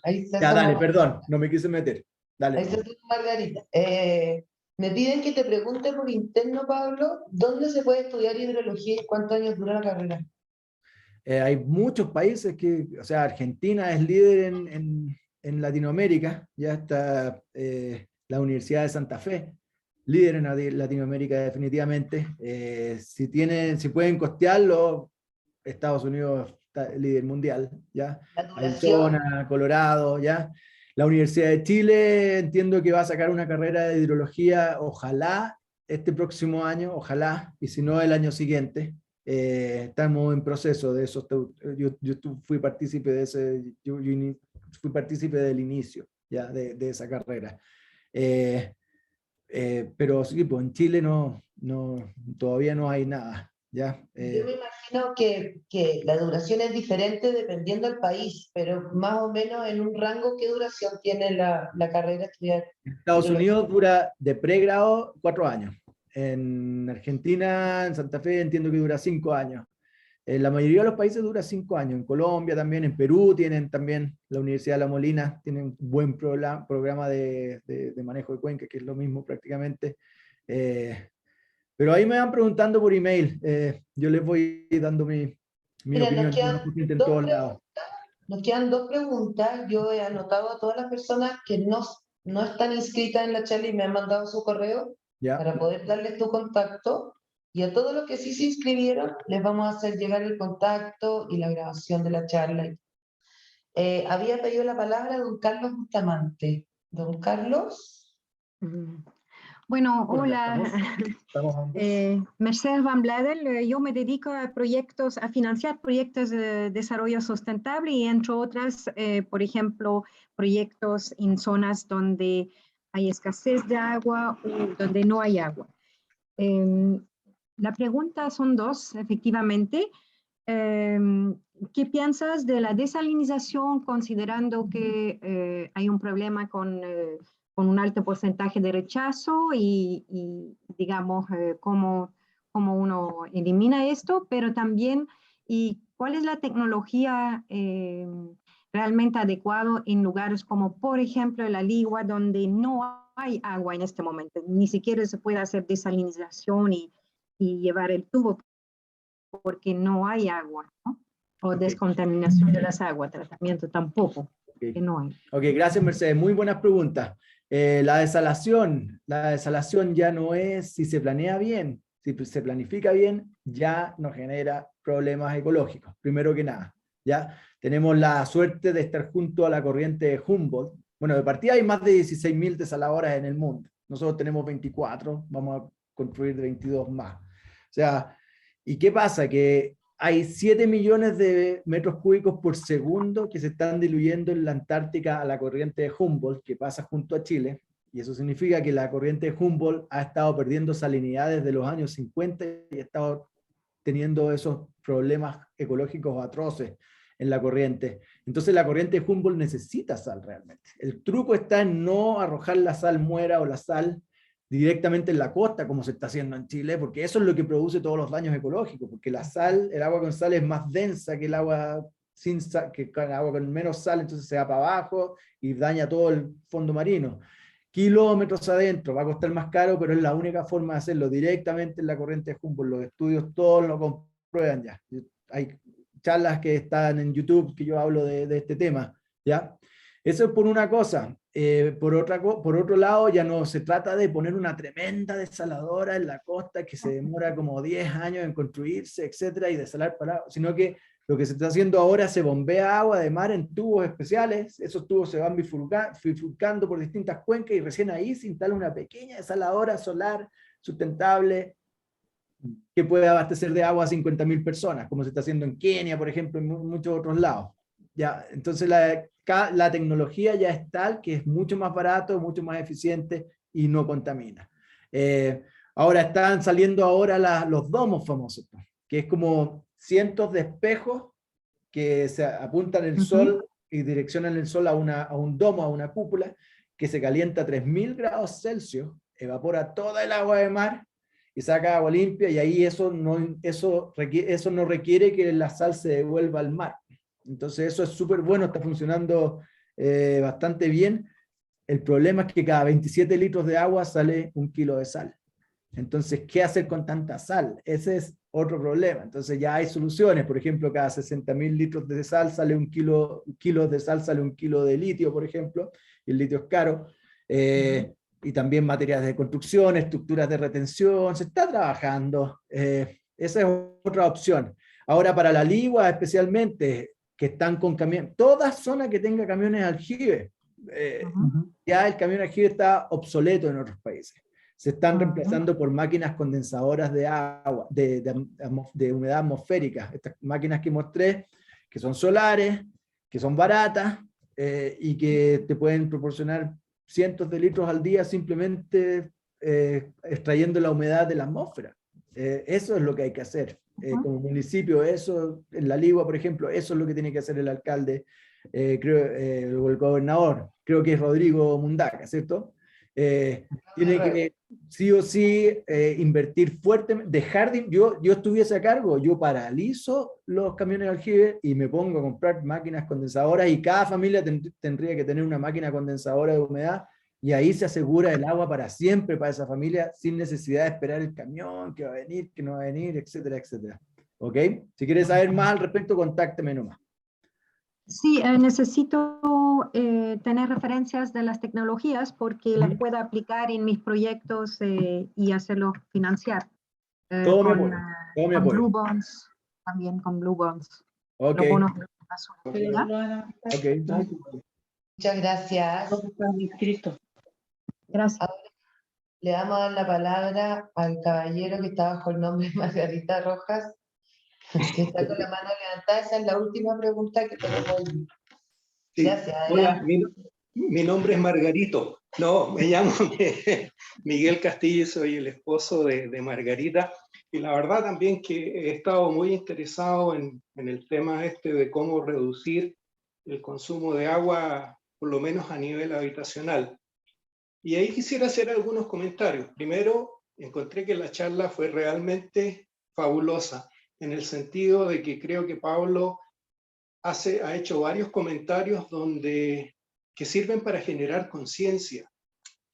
ahí se Ya, asoma dale, perdón, no me quise meter. Dale. ahí se asoma Margarita. Me piden que te pregunte por interno, Pablo, ¿dónde se puede estudiar hidrología y cuántos años dura la carrera? Hay muchos países que, o sea, Argentina es líder en Latinoamérica, ya está la Universidad de Santa Fe, líder en Latinoamérica definitivamente. Si pueden costearlo, Estados Unidos está líder mundial, ya. La duración. Arizona, Colorado, ya. La Universidad de Chile entiendo que va a sacar una carrera de hidrología, ojalá este próximo año, ojalá, y si no el año siguiente. Estamos en proceso de eso. Yo fui partícipe de fui partícipe del inicio ya de esa carrera. Pero sí, pues en Chile todavía no hay nada. ¿Ya? Yo me imagino que la duración es diferente dependiendo del país, pero más o menos en un rango, ¿qué duración tiene la carrera estudiar? Estados Unidos dura de pregrado 4 años. En Argentina, en Santa Fe, entiendo que dura 5 años. En la mayoría de los países dura 5 años. En Colombia también, en Perú tienen también, la Universidad de La Molina tiene un buen programa de manejo de cuenca, que es lo mismo prácticamente. Pero ahí me van preguntando por email. Yo les voy dando mi Mira, opinión. En todos lados. Nos quedan 2 preguntas. Yo he anotado a todas las personas que no están inscritas en la charla y me han mandado su correo ¿Ya? para poder darles tu contacto. Y a todos los que sí se inscribieron, les vamos a hacer llegar el contacto y la grabación de la charla. Había pedido la palabra don Carlos Bustamante. Don Carlos. Bueno, Hola, hola, estamos Mercedes Van Bladel. Yo me dedico a financiar proyectos de desarrollo sustentable y entre otras, por ejemplo, proyectos en zonas donde hay escasez de agua o donde no hay agua. La pregunta son 2, efectivamente. ¿qué piensas de la desalinización considerando que hay un problema con un alto porcentaje de rechazo y digamos, cómo uno elimina esto, pero también, ¿y cuál es la tecnología realmente adecuada en lugares como, por ejemplo, la Ligua, donde no hay agua en este momento? Ni siquiera se puede hacer desalinización y llevar el tubo porque no hay agua, ¿no? O descontaminación de las aguas, tratamiento tampoco, que no hay. Ok, gracias Mercedes, muy buenas preguntas. La desalación ya no es, si se planea bien, si se planifica bien, ya nos genera problemas ecológicos, primero que nada. ¿Ya? Tenemos la suerte de estar junto a la corriente de Humboldt. Bueno, de partida hay más de 16.000 desaladoras en el mundo. Nosotros tenemos 24, vamos a construir 22 más. O sea, ¿y qué pasa? Que hay 7 millones de metros cúbicos por segundo que se están diluyendo en la Antártica a la corriente de Humboldt, que pasa junto a Chile, y eso significa que la corriente de Humboldt ha estado perdiendo salinidad desde los años 50 y ha estado teniendo esos problemas ecológicos atroces en la corriente. Entonces la corriente de Humboldt necesita sal realmente. El truco está en no arrojar la sal muera o la sal directamente en la costa, como se está haciendo en Chile, porque eso es lo que produce todos los daños ecológicos, porque la sal, el agua con sal es más densa que el agua sin sal, que el agua con menos sal, entonces se va para abajo y daña todo el fondo marino. Kilómetros adentro, va a costar más caro, pero es la única forma de hacerlo directamente en la corriente de Humboldt. Los estudios todos lo comprueban ya. Hay charlas que están en YouTube que yo hablo de este tema, ¿ya? Eso es por una cosa. Por otro lado, ya no se trata de poner una tremenda desaladora en la costa que se demora como 10 años en construirse, etcétera, y desalar para, sino que lo que se está haciendo ahora, se bombea agua de mar en tubos especiales, esos tubos se van bifurcando por distintas cuencas y recién ahí se instala una pequeña desaladora solar sustentable que puede abastecer de agua a 50.000 personas, como se está haciendo en Kenia, por ejemplo, en muchos otros lados. Ya, entonces la tecnología ya es tal que es mucho más barato, mucho más eficiente y no contamina. Ahora están saliendo ahora los domos famosos, que es como cientos de espejos que se apuntan el sol y direccionan el sol a un domo, a una cúpula, que se calienta a 3.000 grados Celsius, evapora toda el agua de mar y saca agua limpia, y ahí eso no requiere que la sal se devuelva al mar. Entonces eso es súper bueno, está funcionando bastante bien. El problema es que cada 27 litros de agua sale 1 kilo de sal. Entonces, ¿qué hacer con tanta sal? Ese es otro problema. Entonces ya hay soluciones. Por ejemplo, cada 60.000 litros de sal sale 1 kilo de sal, sale 1 kilo de litio, por ejemplo, y el litio es caro. Y también materiales de construcción, estructuras de retención, se está trabajando. Esa es otra opción. Ahora, para la Ligua especialmente, que están con camiones, toda zona que tenga camiones aljibe, ya el camión aljibe está obsoleto en otros países. Se están reemplazando por máquinas condensadoras de agua, de humedad atmosférica. Estas máquinas que mostré, que son solares, que son baratas, y que te pueden proporcionar cientos de litros al día simplemente extrayendo la humedad de la atmósfera. Eso es lo que hay que hacer. Como municipio, eso, en la Ligua, por ejemplo, eso es lo que tiene que hacer el alcalde, creo, o el gobernador, creo que es Rodrigo Mundaca, ¿cierto? Tiene que sí o sí invertir fuertemente, yo estuviese a cargo, yo paralizo los camiones de aljibe y me pongo a comprar máquinas condensadoras, y cada familia tendría que tener una máquina condensadora de humedad, y ahí se asegura el agua para siempre para esa familia, sin necesidad de esperar el camión, que va a venir, que no va a venir, etcétera, etcétera. ¿Ok? Si quieres saber más al respecto, contáctame nomás. Sí, necesito tener referencias de las tecnologías porque las puedo aplicar en mis proyectos y hacerlo financiar. Todo mi apoyo. Blue Bonds, también con Blue Bonds. Ok. Los bonos azules, ¿verdad? Muchas gracias. Gracias. Ahora le vamos a dar la palabra al caballero que está bajo el nombre de Margarita Rojas, que está con la mano levantada. Esa es la última pregunta que tenemos hoy. Sí. Gracias. Hola, mi nombre es Margarito. No, me llamo Miguel Castillo y soy el esposo de Margarita. Y la verdad también que he estado muy interesado en el tema este de cómo reducir el consumo de agua, por lo menos a nivel habitacional. Y ahí quisiera hacer algunos comentarios. Primero, encontré que la charla fue realmente fabulosa, en el sentido de que creo que Pablo ha hecho varios comentarios que sirven para generar conciencia.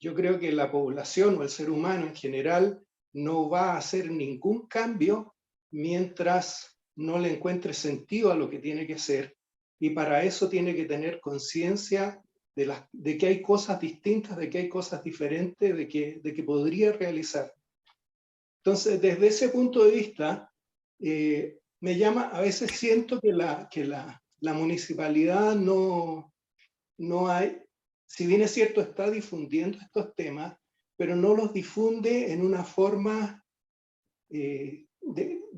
Yo creo que la población o el ser humano en general no va a hacer ningún cambio mientras no le encuentre sentido a lo que tiene que hacer, y para eso tiene que tener conciencia de que hay cosas distintas, de que hay cosas diferentes, de que podría realizar. Entonces, desde ese punto de vista, a veces siento que la municipalidad no hay, si bien es cierto, está difundiendo estos temas, pero no los difunde en una forma de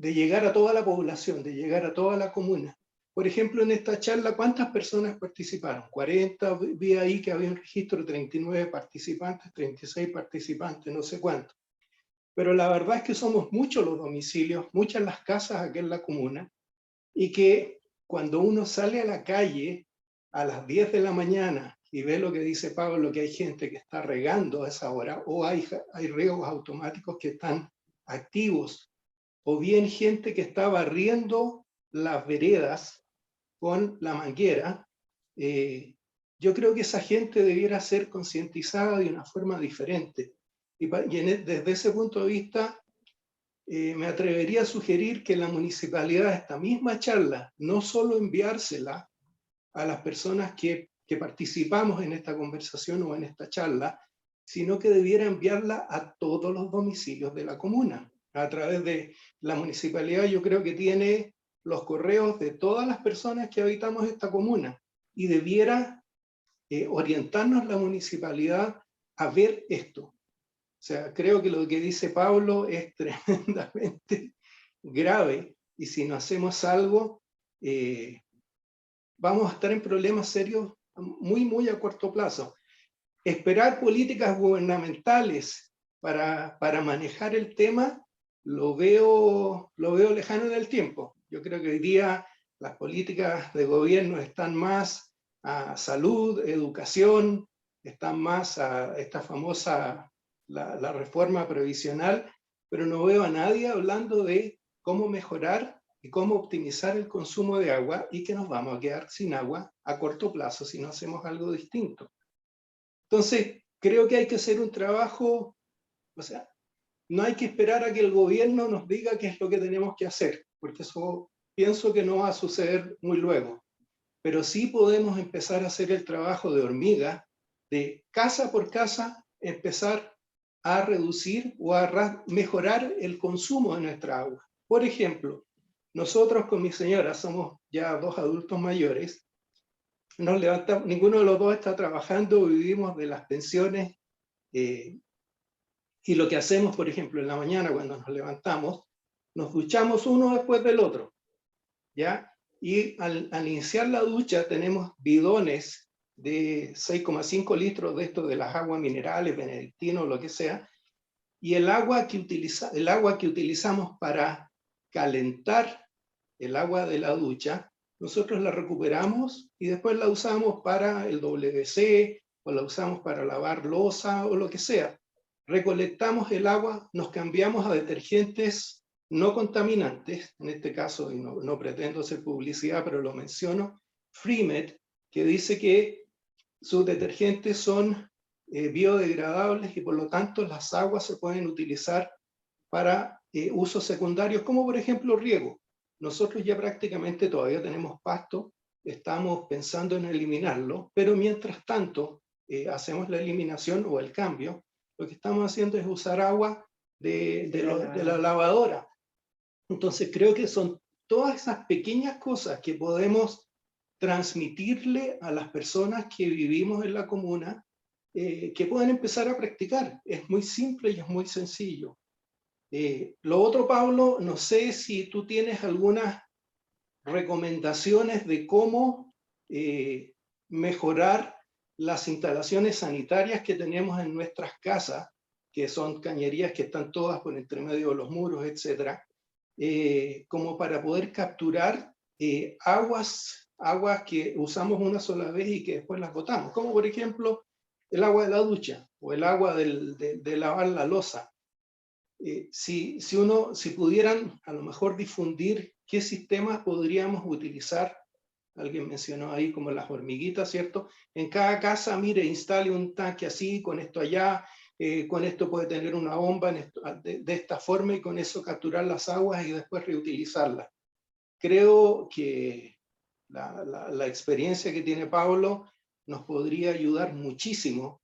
llegar a toda la población, de llegar a toda la comuna. Por ejemplo, en esta charla, ¿cuántas personas participaron? 40, vi ahí que había un registro de 39 participantes, 36 participantes, no sé cuánto. Pero la verdad es que somos muchos los domicilios, muchas las casas aquí en la comuna, y que cuando uno sale a la calle a las 10 de la mañana y ve lo que dice Pablo, que hay gente que está regando a esa hora, o hay riegos automáticos que están activos, o bien gente que está barriendo las veredas con la manguera, yo creo que esa gente debiera ser concientizada de una forma diferente. Desde ese punto de vista, me atrevería a sugerir que la municipalidad, esta misma charla, no solo enviársela a las personas que participamos en esta conversación o en esta charla, sino que debiera enviarla a todos los domicilios de la comuna. A través de la municipalidad, yo creo que tiene los correos de todas las personas que habitamos esta comuna, y debiera orientarnos la municipalidad a ver esto. O sea, creo que lo que dice Pablo es tremendamente grave, y si no hacemos algo, vamos a estar en problemas serios muy a corto plazo. Esperar políticas gubernamentales para manejar el tema, lo veo lejano en el tiempo. Yo creo que hoy día las políticas de gobierno están más a salud, educación, están más a esta famosa, la reforma previsional, pero no veo a nadie hablando de cómo mejorar y cómo optimizar el consumo de agua, y que nos vamos a quedar sin agua a corto plazo si no hacemos algo distinto. Entonces, creo que hay que hacer un trabajo, o sea, no hay que esperar a que el gobierno nos diga qué es lo que tenemos que hacer, porque eso pienso que no va a suceder muy luego. Pero sí podemos empezar a hacer el trabajo de hormiga, de casa por casa, empezar a reducir o a mejorar el consumo de nuestra agua. Por ejemplo, nosotros con mi señora somos ya 2 adultos mayores, nos levantamos, ninguno de los dos está trabajando, vivimos de las pensiones, y lo que hacemos, por ejemplo, en la mañana cuando nos levantamos, nos duchamos uno después del otro, ¿ya? Y al iniciar la ducha tenemos bidones de 6,5 litros de esto, de las aguas minerales, benedictino, lo que sea, y el agua que utilizamos para calentar el agua de la ducha, nosotros la recuperamos y después la usamos para el WC, o la usamos para lavar loza o lo que sea. Recolectamos el agua, nos cambiamos a detergentes no contaminantes, en este caso, y no pretendo hacer publicidad, pero lo menciono, Freemed, que dice que sus detergentes son biodegradables, y por lo tanto las aguas se pueden utilizar para usos secundarios, como por ejemplo riego. Nosotros ya prácticamente todavía tenemos pasto, estamos pensando en eliminarlo, pero mientras tanto hacemos la eliminación o el cambio, lo que estamos haciendo es usar agua de la lavadora. Entonces creo que son todas esas pequeñas cosas que podemos transmitirle a las personas que vivimos en la comuna, que pueden empezar a practicar. Es muy simple y es muy sencillo. Lo otro, Pablo, no sé si tú tienes algunas recomendaciones de cómo mejorar las instalaciones sanitarias que tenemos en nuestras casas, que son cañerías que están todas por entre medio de los muros, etcétera, como para poder capturar aguas que usamos una sola vez y que después las botamos, como por ejemplo el agua de la ducha o el agua de lavar la loza. Si pudieran a lo mejor difundir qué sistemas podríamos utilizar, alguien mencionó ahí como las hormiguitas, ¿cierto? En cada casa, mire, instale un tanque así, con esto allá, con esto puede tener una bomba de esta forma y con eso capturar las aguas y después reutilizarlas. Creo que la experiencia que tiene Pablo nos podría ayudar muchísimo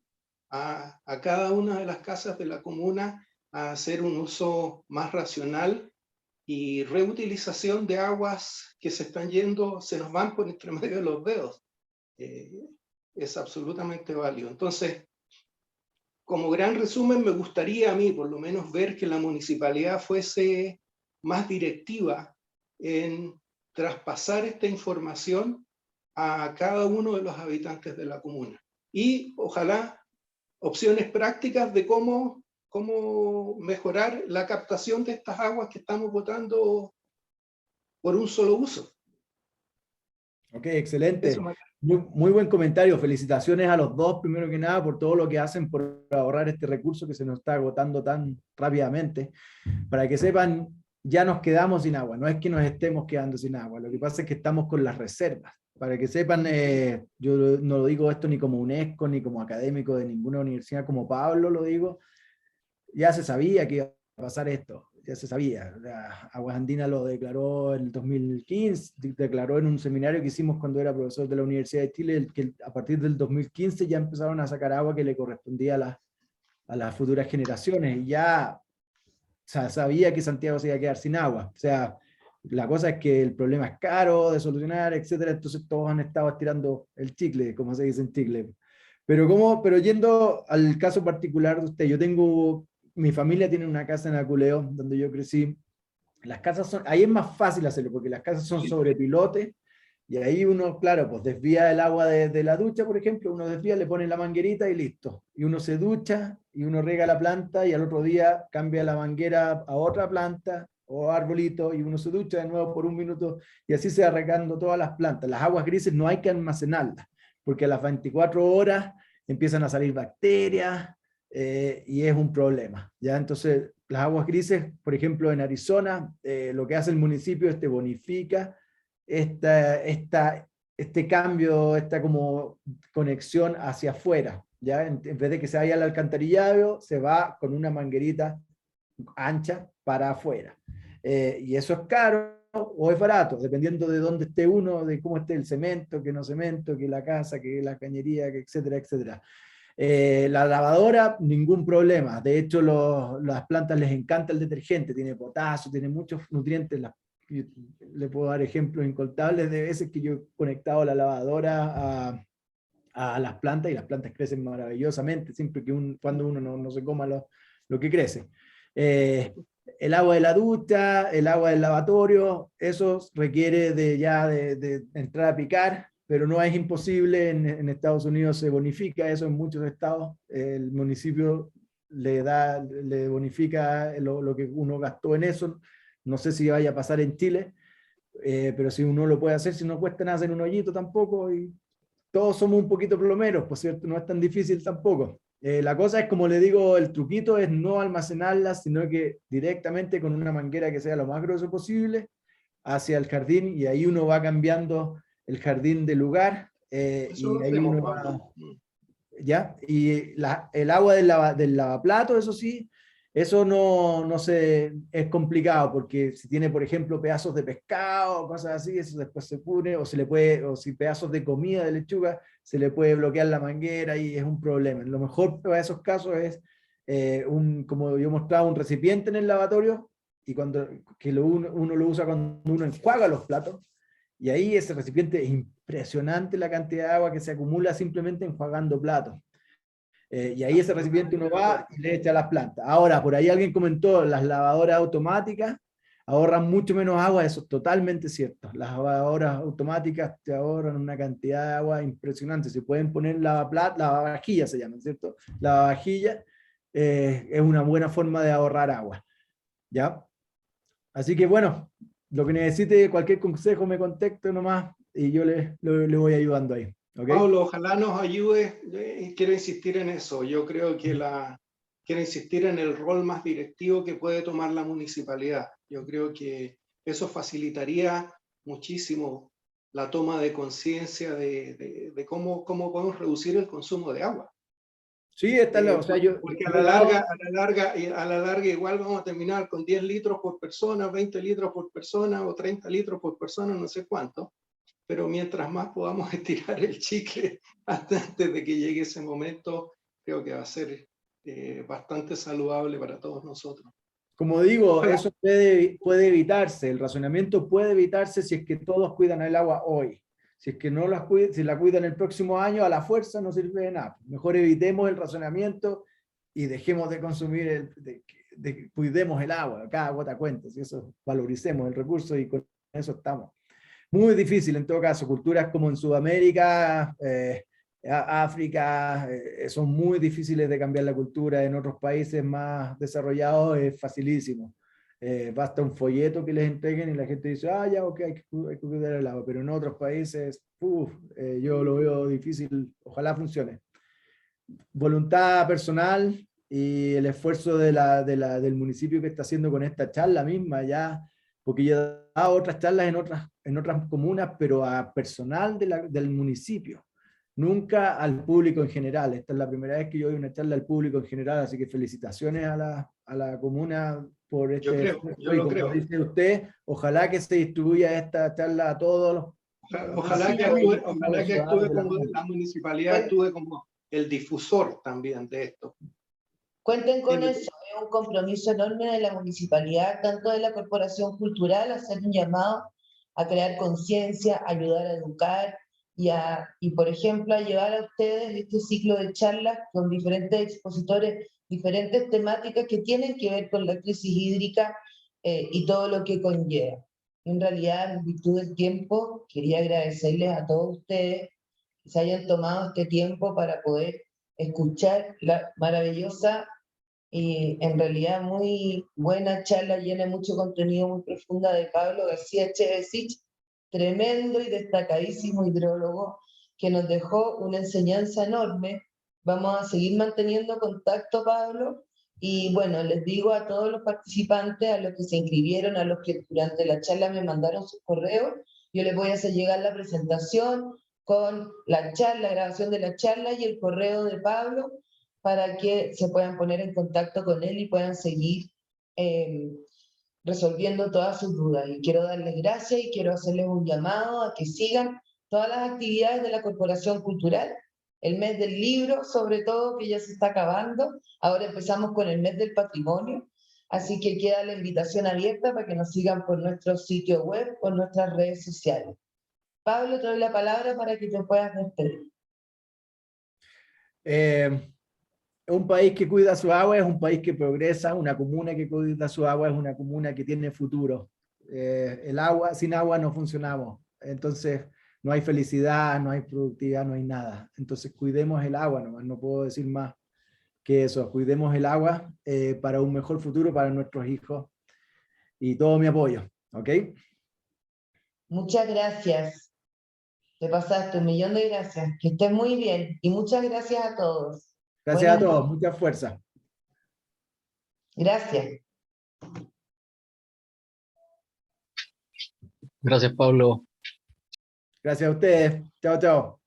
a cada una de las casas de la comuna a hacer un uso más racional y reutilización de aguas que se están yendo, se nos van por entre medio de los dedos. Es absolutamente válido. Entonces, como gran resumen, me gustaría a mí por lo menos ver que la municipalidad fuese más directiva en traspasar esta información a cada uno de los habitantes de la comuna. Y ojalá opciones prácticas de cómo mejorar la captación de estas aguas que estamos botando por un solo uso. Ok, excelente. Muy buen comentario. Felicitaciones a los dos, primero que nada, por todo lo que hacen por ahorrar este recurso que se nos está agotando tan rápidamente. Para que sepan, ya nos quedamos sin agua. No es que nos estemos quedando sin agua. Lo que pasa es que estamos con las reservas. Para que sepan, yo no lo digo esto ni como UNESCO, ni como académico de ninguna universidad, como Pablo lo digo. Ya se sabía que iba a pasar esto, ya se sabía. Aguas Andinas lo declaró en el 2015, declaró en un seminario que hicimos cuando era profesor de la Universidad de Chile, que a partir del 2015 ya empezaron a sacar agua que le correspondía a las futuras generaciones, y ya sabía que Santiago se iba a quedar sin agua. O sea, la cosa es que el problema es caro de solucionar, etcétera, entonces todos han estado estirando el chicle, como se dice en Chile. Pero yendo al caso particular de usted, mi familia tiene una casa en Aculeo, donde yo crecí. Las casas ahí es más fácil hacerlo, porque las casas son sobre pilote, y ahí uno, claro, pues desvía el agua de la ducha, por ejemplo, uno desvía, le pone la manguerita y listo. Y uno se ducha, y uno riega la planta, y al otro día cambia la manguera a otra planta, o arbolito, y uno se ducha de nuevo por un minuto, y así se va regando todas las plantas. Las aguas grises no hay que almacenarlas, porque a las 24 horas empiezan a salir bacterias, y es un problema, ¿ya? Entonces, las aguas grises, por ejemplo, en Arizona, lo que hace el municipio es que bonifica este cambio, esta como conexión hacia afuera, ¿ya? En vez de que se vaya al alcantarillado, se va con una manguerita ancha para afuera. Y eso es caro o es barato, dependiendo de dónde esté uno, de cómo esté el cemento, que no cemento, que la casa, que la cañería, que etcétera, etcétera. La lavadora, ningún problema. De hecho, las plantas les encanta el detergente, tiene potasio, tiene muchos nutrientes. Le puedo dar ejemplos incontables de veces que yo he conectado la lavadora a las plantas, y las plantas crecen maravillosamente, siempre que cuando uno no se coma lo que crece. El agua de la ducha, el agua del lavatorio, eso requiere de entrar a picar, pero no es imposible. En Estados Unidos se bonifica eso en muchos estados. El municipio le bonifica lo que uno gastó en eso. No sé si vaya a pasar en Chile, pero si uno lo puede hacer, si no cuesta nada hacer un hoyito tampoco, y todos somos un poquito plomeros, por cierto, no es tan difícil tampoco. La cosa es, como le digo, el truquito es no almacenarlas, sino que directamente con una manguera que sea lo más grueso posible hacia el jardín, y ahí uno va cambiando el jardín de lugar, y ahí uno va, ¿ya? Y el agua del lavaplato, eso sí, eso es complicado, porque si tiene, por ejemplo, pedazos de pescado, cosas así, eso después se pudre, o si pedazos de comida, de lechuga, se le puede bloquear la manguera y es un problema. Lo mejor para esos casos es, como yo mostraba, un recipiente en el lavatorio, y uno lo usa cuando uno enjuaga los platos, y ahí ese recipiente es impresionante la cantidad de agua que se acumula simplemente enjuagando platos. Y ahí ese recipiente uno va y le echa a las plantas. Ahora, por ahí alguien comentó las lavadoras automáticas. ahorran mucho menos agua, eso es totalmente cierto. Las lavadoras automáticas te ahorran una cantidad de agua impresionante. Se pueden poner lavavajillas se llaman, ¿cierto? Lavavajillas es una buena forma de ahorrar agua, ¿ya? Así que bueno, lo que necesite, cualquier consejo me contacte nomás y yo le voy ayudando ahí. ¿Okay? Pablo, ojalá nos ayude, quiero insistir en eso, yo creo que quiero insistir en el rol más directivo que puede tomar la municipalidad. Yo creo que eso facilitaría muchísimo la toma de conciencia de cómo podemos reducir el consumo de agua. Sí, está o sea, porque a la larga igual vamos a terminar con 10 litros por persona, 20 litros por persona o 30 litros por persona, no sé cuánto. Pero mientras más podamos estirar el chicle antes de que llegue ese momento, creo que va a ser bastante saludable para todos nosotros. Como digo, eso puede evitarse, el racionamiento puede evitarse si es que todos cuidan el agua hoy. Si es que no si la cuidan el próximo año, a la fuerza no sirve de nada. Mejor evitemos el racionamiento y dejemos de consumir, cuidemos el agua, cada gota cuenta, si eso valoricemos el recurso y con eso estamos. Muy difícil en todo caso, culturas como en Sudamérica, África, son muy difíciles de cambiar la cultura. En otros países más desarrollados es facilísimo. Basta un folleto que les entreguen y la gente dice, ah, ya, ok, hay que cuidar el agua. Pero en otros países, yo lo veo difícil, ojalá funcione. Voluntad personal y el esfuerzo del municipio que está haciendo con esta charla misma, ya, porque yo he dado otras charlas en otras comunas, pero a personal del municipio. Nunca al público en general. Esta es la primera vez que yo doy una charla al público en general, así que felicitaciones a la comuna por este esfuerzo. Yo lo creo. Dice usted, ojalá que se distribuya esta charla a todos los... Ojalá que actúe como la municipalidad, actúe como el difusor también de esto. Cuenten con eso, es un compromiso enorme de la municipalidad, tanto de la Corporación Cultural, hacer un llamado a crear conciencia, ayudar a educar, y por ejemplo a llevar a ustedes este ciclo de charlas con diferentes expositores, diferentes temáticas que tienen que ver con la crisis hídrica y todo lo que conlleva. En realidad, en virtud del tiempo, quería agradecerles a todos ustedes que se hayan tomado este tiempo para poder escuchar la maravillosa y en realidad muy buena charla, llena de mucho contenido, muy profunda, de Pablo García Echevesich, tremendo y destacadísimo hidrólogo, que nos dejó una enseñanza enorme. Vamos a seguir manteniendo contacto, Pablo, y bueno, les digo a todos los participantes, a los que se inscribieron, a los que durante la charla me mandaron sus correos, yo les voy a hacer llegar la presentación con la charla, la grabación de la charla y el correo de Pablo, para que se puedan poner en contacto con él y puedan seguir resolviendo todas sus dudas. Y quiero darles gracias y quiero hacerles un llamado a que sigan todas las actividades de la Corporación Cultural. El mes del libro, sobre todo, que ya se está acabando. Ahora empezamos con el mes del patrimonio. Así que queda la invitación abierta para que nos sigan por nuestro sitio web, por nuestras redes sociales. Pablo, te doy la palabra para que te puedas despedir. Un país que cuida su agua es un país que progresa, una comuna que cuida su agua es una comuna que tiene futuro. Sin agua no funcionamos, entonces no hay felicidad, no hay productividad, no hay nada. Entonces cuidemos el agua nomás, no puedo decir más que eso, cuidemos el agua para un mejor futuro para nuestros hijos y todo mi apoyo, ¿ok? Muchas gracias. Te pasaste 1.000.000 de gracias. Que estés muy bien y muchas gracias a todos. Gracias a todos, mucha fuerza. Gracias. Gracias, Pablo. Gracias a ustedes. Chao, chao.